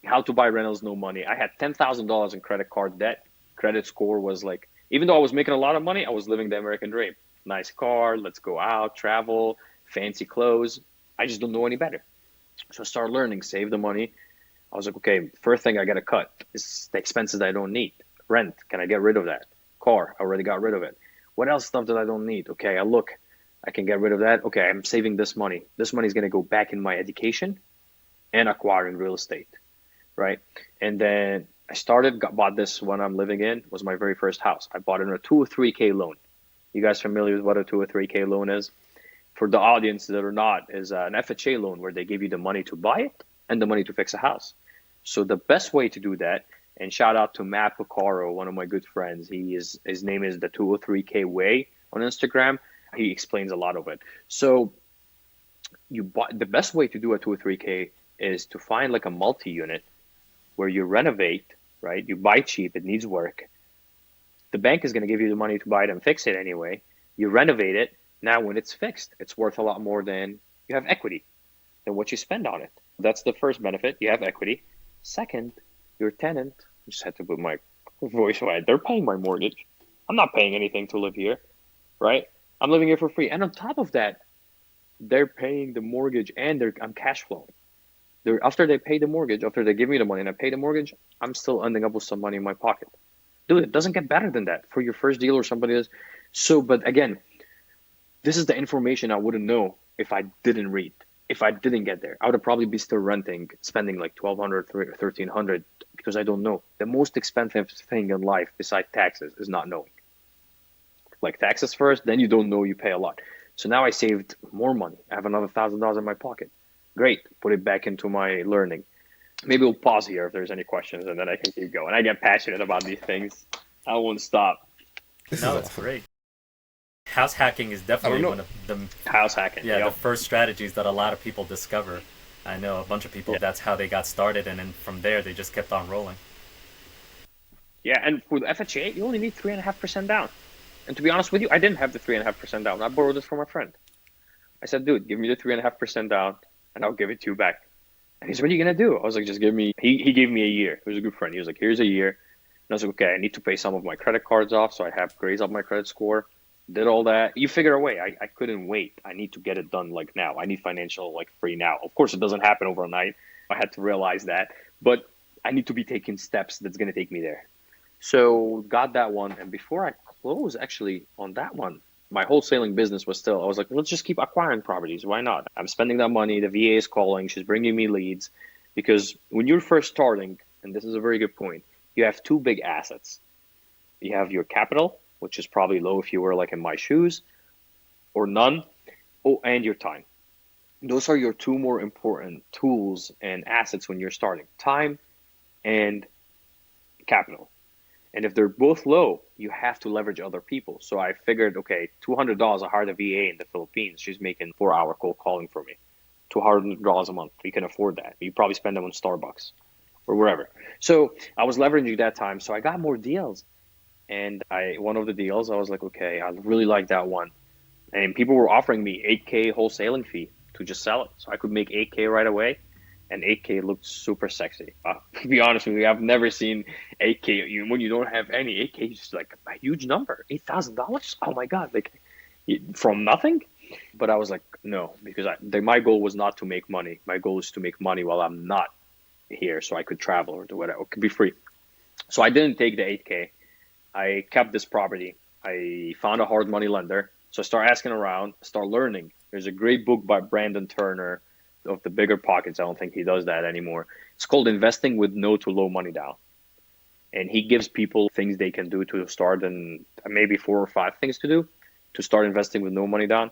how to buy rentals, no money. I had $10,000 in credit card debt. Credit score was like, even though I was making a lot of money, I was living the American dream. Nice car, let's go out, travel, fancy clothes. I just don't know any better. So I started learning, save the money. I was like, okay, first thing I got to cut is the expenses that I don't need. Rent, can I get rid of that? Car, I already got rid of it. What else stuff that I don't need? Okay, I can get rid of that. Okay, I'm saving this money. This money is going to go back in my education and acquiring real estate, right? And then I bought this one I'm living in, was my very first house. I bought it in a 2 or 3K loan. You guys familiar with what a 2 or 3K loan is? For the audience that are not, is an FHA loan where they give you the money to buy it and the money to fix a house. So the best way to do that, and shout out to Matt Picaro, one of my good friends. His name is the 203K Way on Instagram. He explains a lot of it. So the best way to do a 203K is to find like a multi-unit where you renovate, right? You buy cheap, it needs work. The bank is going to give you the money to buy it and fix it anyway. You renovate it. Now when it's fixed, it's worth a lot more than you have equity than what you spend on it. That's the first benefit. You have equity. Second, your tenant, I just had to put my voice away. They're paying my mortgage. I'm not paying anything to live here, right? I'm living here for free. And on top of that, they're paying the mortgage and I'm cash flowing. After they pay the mortgage, after they give me the money and I pay the mortgage, I'm still ending up with some money in my pocket. Dude, it doesn't get better than that for your first deal or somebody else. So, but again, this is the information I wouldn't know if I didn't read. If I didn't get there, I would probably be still renting, spending like $1,200, $1,300 because I don't know. The most expensive thing in life besides taxes is not knowing. Like taxes first, then you don't know, you pay a lot. So now I saved more money. I have another $1,000 in my pocket. Great, put it back into my learning. Maybe we'll pause here if there's any questions and then I can keep going. I get passionate about these things. I won't stop. No, it's great. House hacking is definitely one of the house hacking. Yeah, the first strategies that a lot of people discover. I know a bunch of people, that's how they got started, and then from there they just kept on rolling. Yeah, and for the FHA, you only need 3.5% down. And to be honest with you, I didn't have the 3.5% down. I borrowed it from a friend. I said, dude, give me the 3.5% down, and I'll give it to you back. And he said, what are you gonna do? I was like, just give me. He gave me a year. He was a good friend. He was like, here's a year. And I was like, okay, I need to pay some of my credit cards off, so I have grades up my credit score. Did all that. You figure a way. I couldn't wait. I need to get it done like now. I need financial like free now. Of course, it doesn't happen overnight. I had to realize that. But I need to be taking steps that's going to take me there. So got that one. And before I close actually on that one, my wholesaling business was still, I was like, let's just keep acquiring properties. Why not? I'm spending that money. The VA is calling. She's bringing me leads. Because when you're first starting, and this is a very good point, you have two big assets. You have your capital, which is probably low if you were like in my shoes, or none. Oh, and your time. Those are your two more important tools and assets when you're starting, time and capital. And if they're both low, you have to leverage other people. So I figured, okay, $200, I hired a VA in the Philippines. She's making 4-hour cold calling for me. $200 a month. You can afford that. You probably spend them on Starbucks or wherever. So I was leveraging that time. So I got more deals. And one of the deals, I was like, okay, I really like that one. And people were offering me $8K wholesaling fee to just sell it. So I could make $8K right away. And $8K looked super sexy. To be honest with you, I've never seen $8K. When you don't have any, $8K is just like a huge number. $8,000? Oh my God. Like from nothing. But I was like, no, because my goal was not to make money. My goal is to make money while I'm not here, so I could travel or do whatever, or could be free. So I didn't take the 8K. I kept this property. I found a hard money lender. So I start asking around, start learning. There's a great book by Brandon Turner of the Bigger Pockets. I don't think he does that anymore. It's called Investing with No to Low Money Down. And he gives people things they can do to start, and maybe 4 or 5 things to do to start investing with no money down.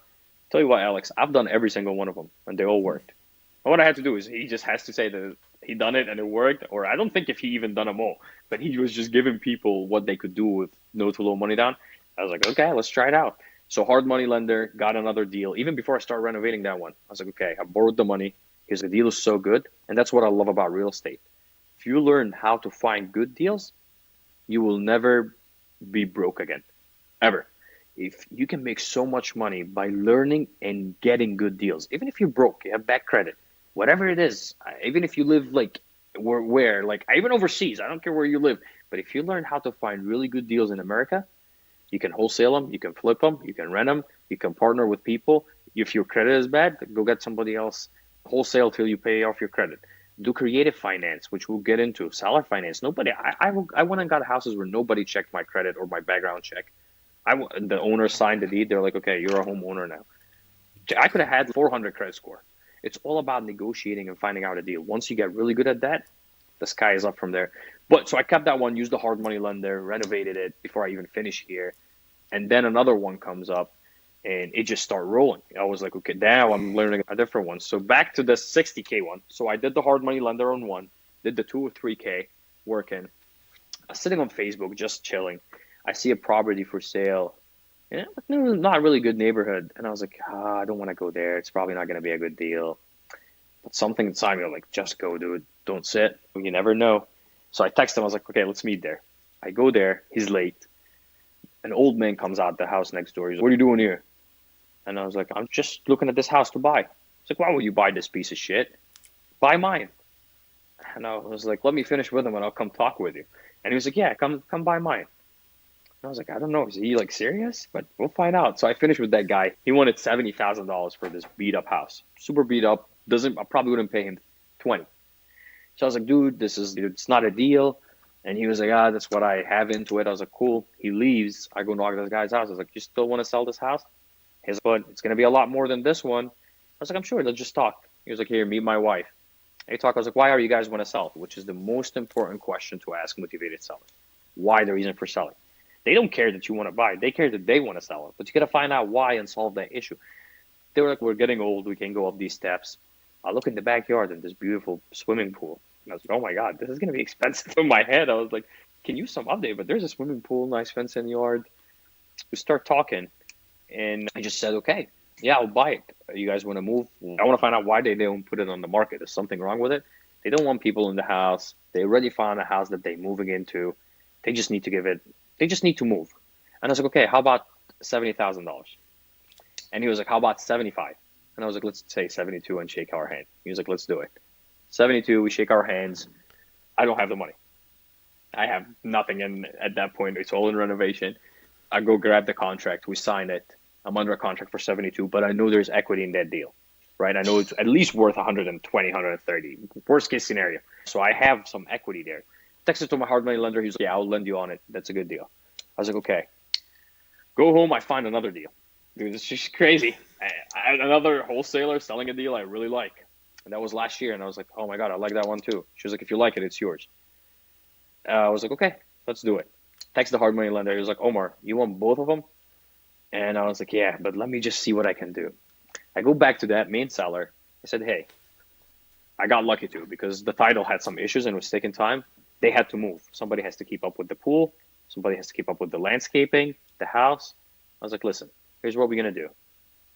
Tell you what, Alex, I've done every single one of them, and they all worked. And what I had to do is he just has to say that he done it and it worked, or I don't think if he even done them all, but he was just giving people what they could do with no to low money down. I was like, okay, let's try it out. So hard money lender, got another deal. Even before I started renovating that one, I was like, okay, I borrowed the money because the deal is so good. And that's what I love about real estate. If you learn how to find good deals, you will never be broke again, ever. If you can make so much money by learning and getting good deals, even if you're broke, you have bad credit, whatever it is, even if you live like where like even overseas, I don't care where you live, but if you learn how to find really good deals in America, you can wholesale them, you can flip them, you can rent them, you can partner with people. If your credit is bad, go get somebody else, wholesale till you pay off your credit. Do creative finance, which we'll get into. Seller finance. I went and got houses where nobody checked my credit or my background check. The owner signed the deed. They're like, okay, you're a homeowner now. I could have had 400 credit score. It's all about negotiating and finding out a deal. Once you get really good at that, the sky is up from there. But so I kept that one, used the hard money lender, renovated it before I even finished here. And then another one comes up and it just started rolling. I was like, okay, now I'm learning a different one. So back to the 60K one. So I did the hard money lender on one, did the 2 or 3K working. I was sitting on Facebook, just chilling. I see a property for sale. Yeah, not a really good neighborhood. And I was like, I don't want to go there. It's probably not going to be a good deal. But something inside me was like, just go, dude. Don't sit. You never know. So I texted him. I was like, okay, let's meet there. I go there. He's late. An old man comes out the house next door. He's like, what are you doing here? And I was like, I'm just looking at this house to buy. He's like, why would you buy this piece of shit? Buy mine. And I was like, let me finish with him and I'll come talk with you. And he was like, yeah, come buy mine. And I was like, I don't know, is he like serious? But we'll find out. So I finished with that guy. He wanted $70,000 for this beat up house. Super beat up. I probably wouldn't pay him 20. So I was like, dude, it's not a deal. And he was like, that's what I have into it. I was like, cool. He leaves. I go knock at this guy's house. I was like, you still want to sell this house? He's like, but it's going to be a lot more than this one. I was like, I'm sure. Let's just talk. He was like, here, meet my wife. And he talked. I was like, why are you guys want to sell? Which is the most important question to ask motivated sellers. Why the reason for selling? They don't care that you want to buy. They care that they want to sell it. But you got to find out why and solve that issue. They were like, we're getting old. We can go up these steps. I look in the backyard and this beautiful swimming pool. And I was like, oh my God, this is going to be expensive in my head. I was like, can use some update, but there's a swimming pool, nice fence in the yard. We start talking. And I just said, okay, yeah, I'll buy it. You guys want to move? I want to find out why they don't put it on the market. There's something wrong with it. They don't want people in the house. They already found a house that they're moving into. They just need to move. And I was like, okay, how about $70,000? And he was like, how about 75? And I was like, let's say 72 and shake our hand. He was like, let's do it. 72, we shake our hands. I don't have the money. I have nothing. And at that point, it's all in renovation. I go grab the contract. We sign it. I'm under a contract for 72, but I know there's equity in that deal, right? I know it's at least worth 120, 130, worst case scenario. So I have some equity there. Texted to my hard money lender. He's like, yeah, I'll lend you on it. That's a good deal. I was like, okay. Go home. I find another deal. Dude, it's just crazy. Another wholesaler selling a deal I really like. And that was last year. And I was like, oh my God, I like that one too. She was like, if you like it, it's yours. I was like, okay, let's do it. Text the hard money lender. He was like, Omar, you want both of them? And I was like, yeah, but let me just see what I can do. I go back to that main seller. I said, hey, I got lucky too because the title had some issues and was taking time. They had to move. Somebody has to keep up with the pool. Somebody has to keep up with the landscaping, the house. I was like, listen, here's what we're going to do.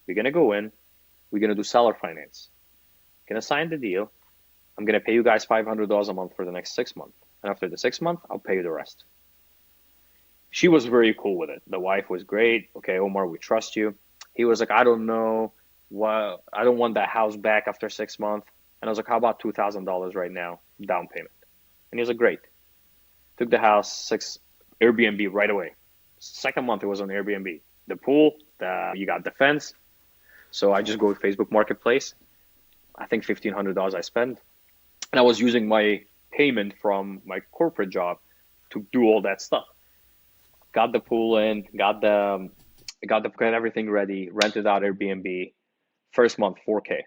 We're going to go in. We're going to do seller finance. Going to sign the deal. I'm going to pay you guys $500 a month for the next 6 months. And after the 6 months, I'll pay you the rest. She was very cool with it. The wife was great. Okay, Omar, we trust you. He was like, I don't know. I don't want that house back after 6 months. And I was like, how about $2,000 right now, down payment? And he was like, great. Took the house, Airbnb right away. Second month, it was on Airbnb. The pool, you got the fence. So I just go with Facebook Marketplace. I think $1,500 I spend. And I was using my payment from my corporate job to do all that stuff. Got the pool in, got everything ready, rented out Airbnb. First month, 4K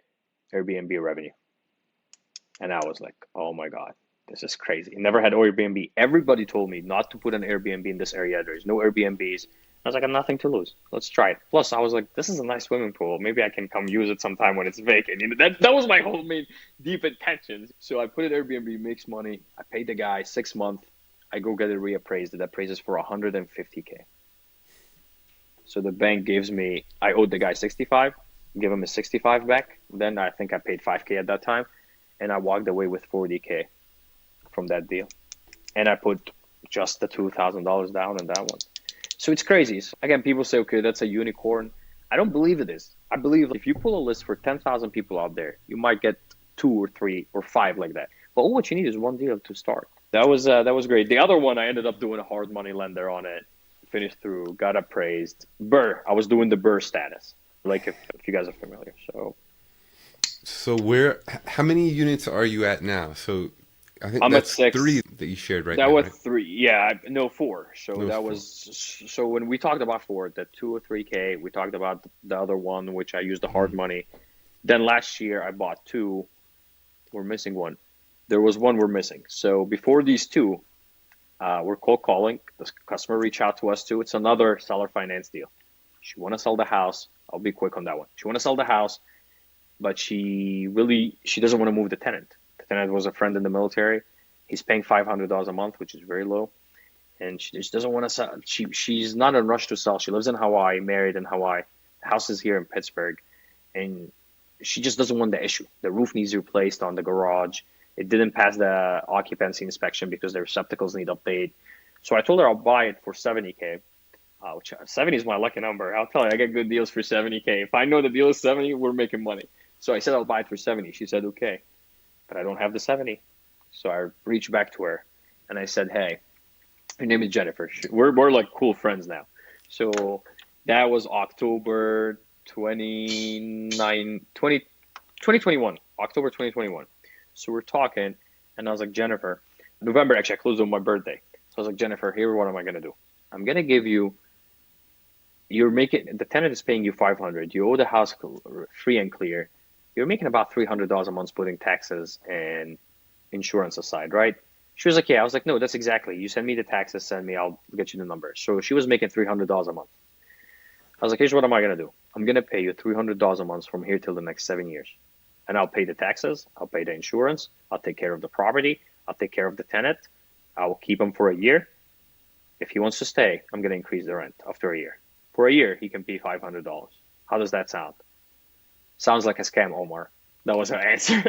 Airbnb revenue. And I was like, oh my God, this is crazy. Never had Airbnb. Everybody told me not to put an Airbnb in this area. There's no Airbnbs. I was like, I have nothing to lose. Let's try it. Plus, I was like, this is a nice swimming pool. Maybe I can come use it sometime when it's vacant. That was my whole main deep intention. So I put it Airbnb, makes money. I paid the guy 6 months. I go get it reappraised. It appraises for 150K. So the bank gives me, I owed the guy 65, give him his 65 back. Then I think I paid 5K at that time. And I walked away with 40K from that deal. And I put just the $2,000 down on that one. So it's crazy. So again, people say, okay, that's a unicorn. I don't believe it is. I believe if you pull a list for 10,000 people out there, you might get 2 or 3 or 5 like that. But all what you need is one deal to start. That was great. The other one, I ended up doing a hard money lender on it. Finished through, got appraised. Burr, I was doing the Burr status, like if you guys are familiar. So how many units are you at now? So I think I'm that's at 6. 3 that you shared right that now. was Right? 3. Yeah, no 4. So That was that 4. was so when we talked about 4, the 2 or 3K, we talked about the other one, which I used the hard money. Then last year I bought 2. We're missing 1. There was 1 we're missing. So before these 2, we're cold calling. The customer reached out to us too. It's another seller finance deal. She want to sell the house. I'll be quick on that one. She want to sell the house, but she doesn't want to move the tenant. The tenant was a friend in the military. He's paying $500 a month, which is very low. And she just doesn't want to sell. She's not in a rush to sell. She lives in Hawaii, married in Hawaii. The house is here in Pittsburgh. And she just doesn't want the issue. The roof needs replaced on the garage. It didn't pass the occupancy inspection because the receptacles need update. So I told her I'll buy it for 70K, which 70 is my lucky number. I'll tell you, I get good deals for 70K. If I know the deal is 70, we're making money. So I said I'll buy it for 70. She said, okay, but I don't have the 70. So I reached back to her and I said, hey, her name is Jennifer. We're like cool friends now. So that was October 2021, October 2021. So we're talking, and I was like, Jennifer, November, actually, I closed on my birthday. So I was like, Jennifer, here, what am I going to do? I'm going to give you, the tenant is paying you $500. You owe the house free and clear. You're making about $300 a month putting taxes and insurance aside, right? She was like, yeah. I was like, no, that's exactly. You send me the taxes, I'll get you the number. So she was making $300 a month. I was like, here's what am I going to do? I'm going to pay you $300 a month from here till the next 7 years. And I'll pay the taxes, I'll pay the insurance, I'll take care of the property, I'll take care of the tenant, I will keep him for a year. If he wants to stay, I'm going to increase the rent after a year. For a year, he can pay $500. How does that sound? Sounds like a scam, Omar. That was her answer.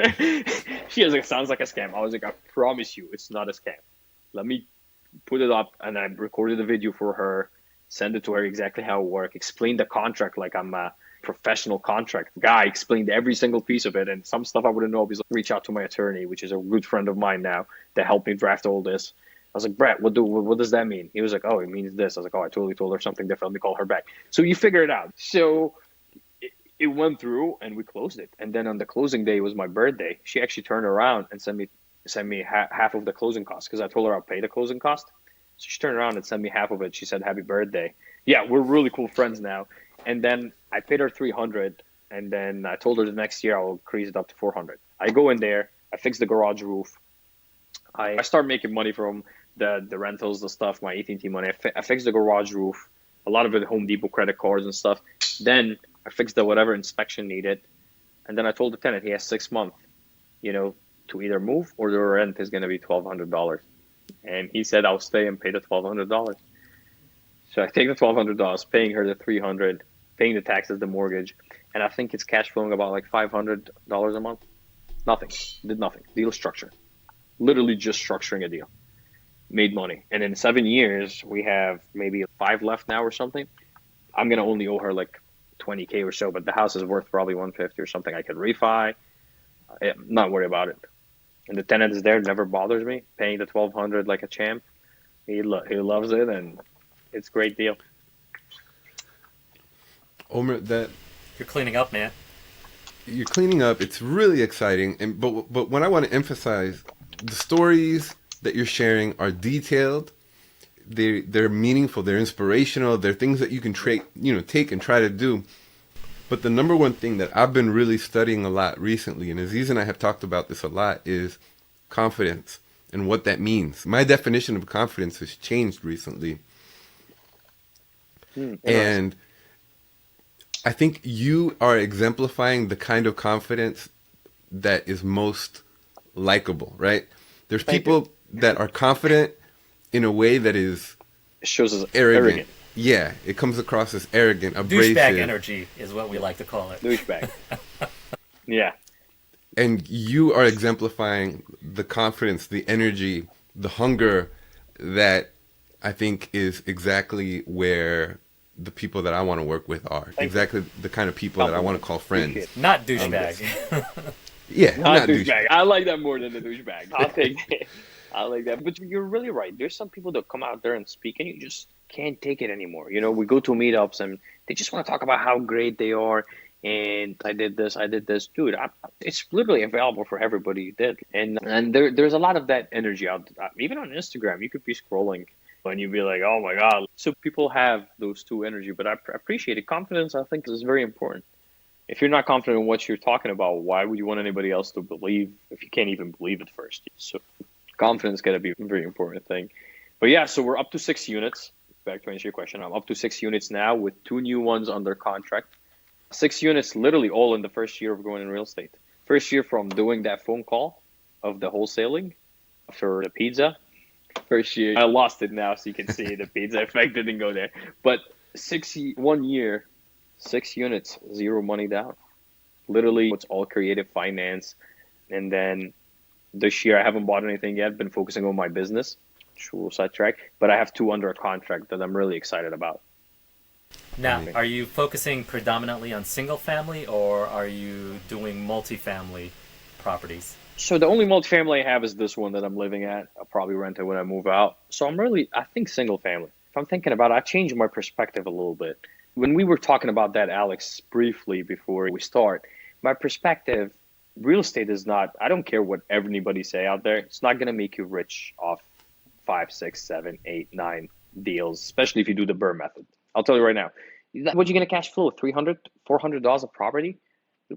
She was like, sounds like a scam. I was like, I promise you, it's not a scam. Let me put it up, and I recorded a video for her, send it to her exactly how it works, explain the contract like I'm a professional contract guy, explained every single piece of it, and some stuff I wouldn't know because I reach out to my attorney, which is a good friend of mine now, to help me draft all this. I was like, Brett, what does that mean? He was like, oh, it means this. I was like, oh, I totally told her something different. Let me call her back. So you figure it out. So it went through and we closed it. And then on the closing day, it was my birthday. She actually turned around and sent me half of the closing cost because I told her I'll pay the closing cost. So she turned around and sent me half of it. She said, happy birthday. Yeah, we're really cool friends now. And then I paid her $300, and then I told her the next year I'll increase it up to $400. I go in there, I fix the garage roof. I start making money from the rentals, the stuff, my AT&T money. I fix the garage roof, a lot of it Home Depot credit cards and stuff. Then I fixed the whatever inspection needed, and then I told the tenant he has 6 months, to either move or the rent is going to be $1,200. And he said I'll stay and pay the $1,200. So I take the $1,200, paying her the $300, paying the taxes, the mortgage, and I think it's cash flowing about like $500 a month. Nothing. Did nothing. Deal structure. Literally just structuring a deal. Made money. And in 7 years, we have maybe 5 left now or something. I'm going to only owe her like $20K or so, but the house is worth probably $150 or something. I could refi. I'm not worried about it. And the tenant is there, never bothers me, paying the $1,200 like a champ. He loves it, and it's a great deal. Omar, that You're cleaning up, man. You're cleaning up. It's really exciting. But when I want to emphasize, the stories that you're sharing are detailed. They're meaningful. They're inspirational. They're things that you can take and try to do. But the number one thing that I've been really studying a lot recently, and Aziz and I have talked about this a lot, is confidence and what that means. My definition of confidence has changed recently. And I think you are exemplifying the kind of confidence that is most likable, right? There's people that are confident in a way that is It shows us arrogant. Yeah, it comes across as arrogant, abrasive. Douchebag energy is what we like to call it. Douchebag. Yeah. And you are exemplifying the confidence, the energy, the hunger that I think is exactly where the people that I want to work with are. Exactly the kind of people that I want to call friends. Not douchebag. Yeah, Not douchebag. I like that more than the douchebag. I'll take it. I like that. But you're really right. There's some people that come out there and speak and you just can't take it anymore. We go to meetups and they just want to talk about how great they are. And I did this. Dude, it's literally available for everybody you did. And there's a lot of that energy out. Even on Instagram, you could be scrolling and you'd be like, oh my God. So people have those two energy, but I appreciate it. Confidence, I think, is very important. If you're not confident in what you're talking about, why would you want anybody else to believe if you can't even believe it first? So confidence got to be a very important thing. But yeah, so we're up to 6 units. Back to answer your question, I'm up to 6 units now with 2 new ones under contract. 6 units literally all in the first year of going in real estate. First year from doing that phone call of the wholesaling for the pizza. First year, I lost it now, so you can see the pizza effect didn't go there. But 1 year, 6 units, 0 money down. Literally, it's all creative finance. And then this year, I haven't bought anything yet. Been focusing on my business, which we'll sidetrack. But I have 2 under a contract that I'm really excited about. Now, are you focusing predominantly on single family or are you doing multifamily properties? So the only multifamily I have is this one that I'm living at. I'll probably rent it when I move out. So I think single family. If I'm thinking about it, I changed my perspective a little bit. When we were talking about that, Alex, briefly before we start, my perspective, real estate is not, I don't care what anybody say out there. It's not going to make you rich off 5, 6, 7, 8, 9 deals, especially if you do the Burr method. I'll tell you right now, what are you going to cash flow? $300, $400 a property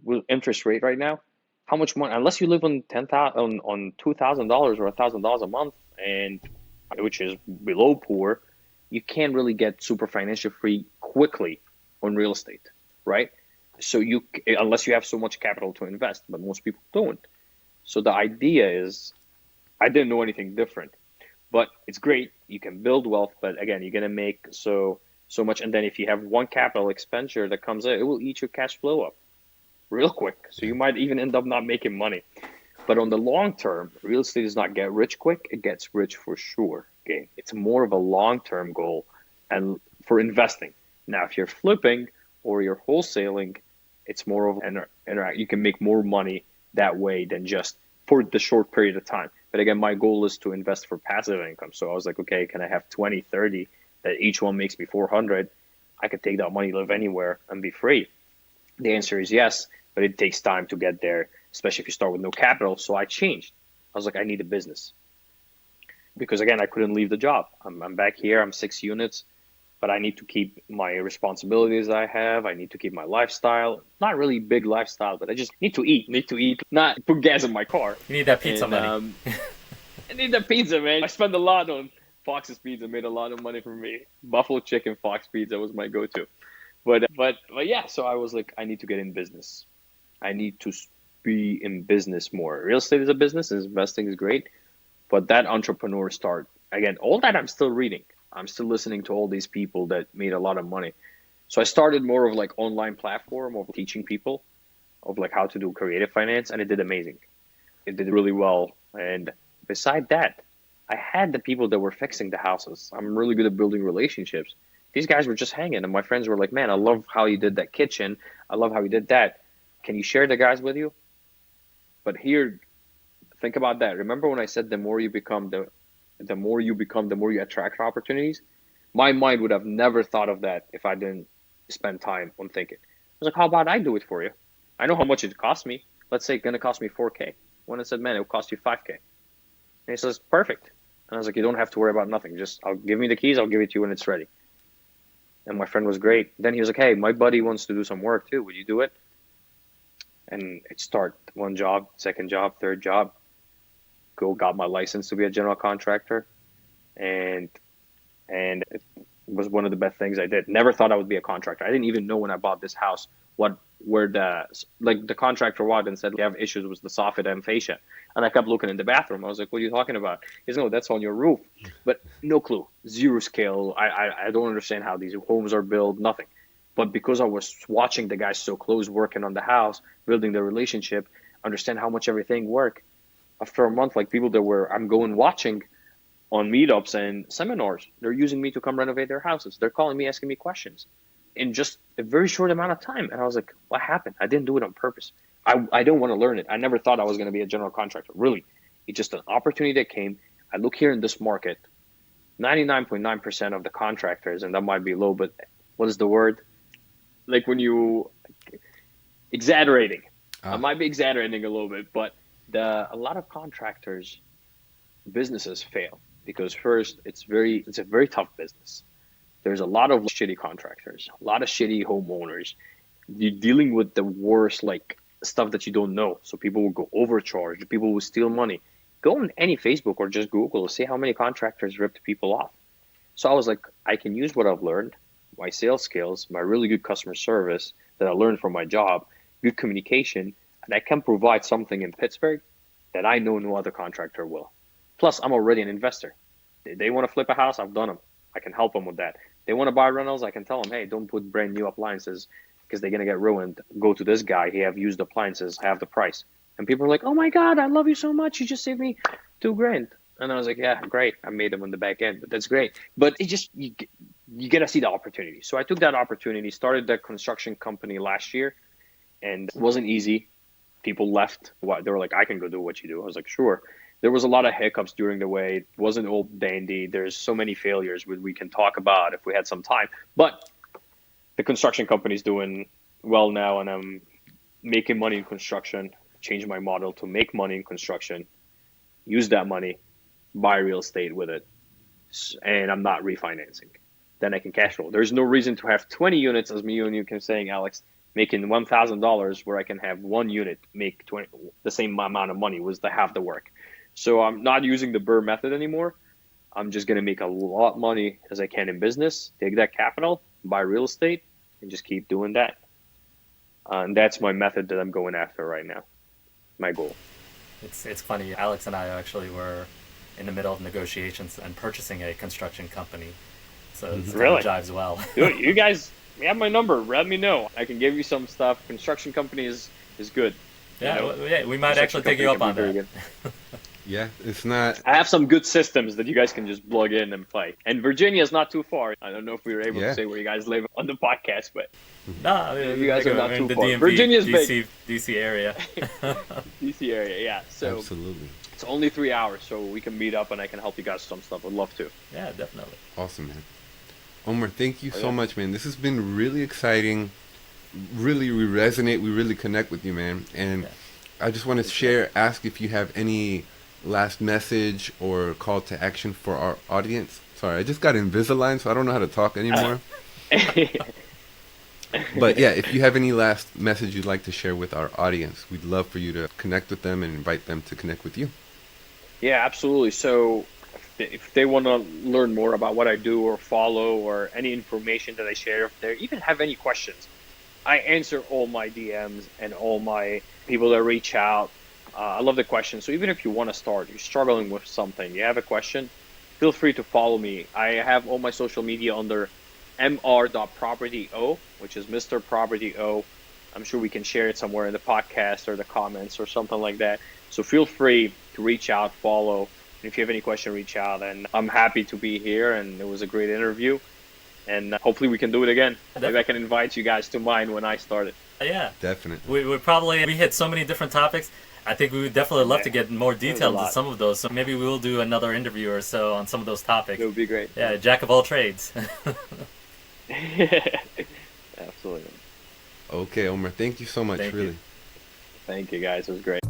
with interest rate right now? How much money? Unless you live on $2,000 or $1,000 a month, and which is below poor, you can't really get super financial free quickly on real estate, right? So unless you have so much capital to invest, but most people don't. So the idea is, I didn't know anything different, but it's great. You can build wealth, but again, you're gonna make so much, and then if you have one capital expenditure that comes in, it will eat your cash flow up real quick. So you might even end up not making money. But on the long term, real estate does not get rich quick. It gets rich for sure. Okay, it's more of a long-term goal and for investing. Now, if you're flipping or you're wholesaling, it's more of an you can make more money that way than just for the short period of time. But again, my goal is to invest for passive income. So I was like, okay, can I have 20, 30 that each one makes me 400? I could take that money, live anywhere, and be free. The answer is yes, but it takes time to get there, especially if you start with no capital. So I changed. I was like, I need a business. Because again, I couldn't leave the job. I'm back here, I'm 6 units, but I need to keep my responsibilities I have. I need to keep my lifestyle. Not really big lifestyle, but I just need to eat, not put gas in my car. You need that pizza money. I need that pizza, man. I spend a lot on Fox's Pizza, made a lot of money for me. Buffalo chicken, Fox Pizza was my go-to. But yeah, so I was like, I need to get in business. I need to be in business more. Real estate is a business, and investing is great. But that entrepreneur start, again, all that I'm still reading. I'm still listening to all these people that made a lot of money. So I started more of like online platform of teaching people of like how to do creative finance, and it did amazing. It did really well. And beside that, I had the people that were fixing the houses. I'm really good at building relationships. These guys were just hanging, and my friends were like, man, I love how you did that kitchen. I love how you did that. Can you share the guys with you? But here, think about that. Remember when I said the more you become, the more you attract opportunities? My mind would have never thought of that if I didn't spend time on thinking. was like, how about I do it for you? I know how much it cost me. Let's say it's going to cost me 4K. When I said, man, it will cost you 5K. And he says, perfect. And I was like, you don't have to worry about nothing. Just give me the keys. I'll give it to you when it's ready. And my friend was great. Then he was like, hey, my buddy wants to do some work too. Would you do it? And it start one job, second job, third job. Got my license to be a general contractor. And it was one of the best things I did. Never thought I would be a contractor. I didn't even know when I bought this house where the contractor walked and said, we have issues with the soffit and fascia. And I kept looking in the bathroom. I was like, what are you talking about? He said, no, that's on your roof. But no clue, zero skill. I don't understand how these homes are built, nothing. But because I was watching the guys so close, working on the house, building the relationship, understand how much everything worked. After a month, like people that I'm going watching on meetups and seminars, they're using me to come renovate their houses. They're calling me, asking me questions in just a very short amount of time. And I was like, what happened? I didn't do it on purpose. I don't want to learn it. I never thought I was going to be a general contractor. Really, it's just an opportunity that came. I look here in this market, 99.9% of the contractors, and that might be low, but what is the word? Like when you exaggerating. I might be exaggerating a little bit, but a lot of contractors, businesses fail because first, it's a very tough business. There's a lot of shitty contractors, a lot of shitty homeowners. You're dealing with the worst, like stuff that you don't know. So people will go overcharge, people will steal money. Go on any Facebook or just Google, see how many contractors ripped people off. So I was like, I can use what I've learned, my sales skills, my really good customer service that I learned from my job, good communication, and I can provide something in Pittsburgh that I know no other contractor will. Plus, I'm already an investor. They want to flip a house, I've done them. I can help them with that. They want to buy rentals, I can tell them, hey, don't put brand new appliances because they're going to get ruined. Go to this guy, he have used appliances, half the price. And people are like, oh my God, I love you so much. You just saved me $2,000. And I was like, yeah, great. I made them on the back end, but that's great. But it just, you get to see the opportunity. So I took that opportunity, started that construction company last year, and it wasn't easy. People left. They were like, I can go do what you do. I was like, sure. There was a lot of hiccups during the way. It wasn't all dandy. There's so many failures we can talk about if we had some time. But the construction company is doing well now, and I'm making money in construction, changed my model to make money in construction, use that money, buy real estate with it, and I'm not refinancing. Then I can cash flow. There's no reason to have 20 units, as me and you can saying, Alex, making $1,000 where I can have one unit make the same amount of money was half the work. So I'm not using the Burr method anymore. I'm just going to make a lot of money as I can in business, take that capital, buy real estate, and just keep doing that. And that's my method that I'm going after right now, my goal. It's funny. Alex and I actually were in the middle of negotiations and purchasing a construction company. So it really jives well. Dude, you guys have my number. Let me know. I can give you some stuff. Construction company is good. Yeah, we might actually take you up on that. Yeah, it's not. I have some good systems that you guys can just plug in and play. And Virginia is not too far. I don't know if we were able to say where you guys live on the podcast, but no, you guys are not too the far. DMV, Virginia's big. DC area. DC area, yeah. So absolutely. It's only 3 hours, so we can meet up and I can help you guys with some stuff. I'd love to. Yeah, definitely. Awesome, man. Omar, thank you so much, man. This has been really exciting. Really, we resonate. We really connect with you, man. And I just want to ask if you have any last message or call to action for our audience. Sorry, I just got Invisalign, so I don't know how to talk anymore. But yeah, if you have any last message you'd like to share with our audience, we'd love for you to connect with them and invite them to connect with you. Yeah, absolutely. So if they want to learn more about what I do or follow or any information that I share, if they even have any questions, I answer all my DMs and all my people that reach out. I love the questions. So even if you want to start, you're struggling with something, you have a question, feel free to follow me. I have all my social media under mr.propertyo, which is Mr. Property O. I'm sure we can share it somewhere in the podcast or the comments or something like that. So feel free to reach out, follow. And if you have any question, reach out. And I'm happy to be here. And it was a great interview. And hopefully we can do it again. Maybe I can invite you guys to mine when I started. Yeah. Definitely. We hit so many different topics. I think we would definitely love to get more details on some of those. So maybe we will do another interview or so on some of those topics. It would be great. Yeah, jack of all trades. Absolutely. Okay, Omar, thank you so much, Thank you. really. Thank you, guys. It was great.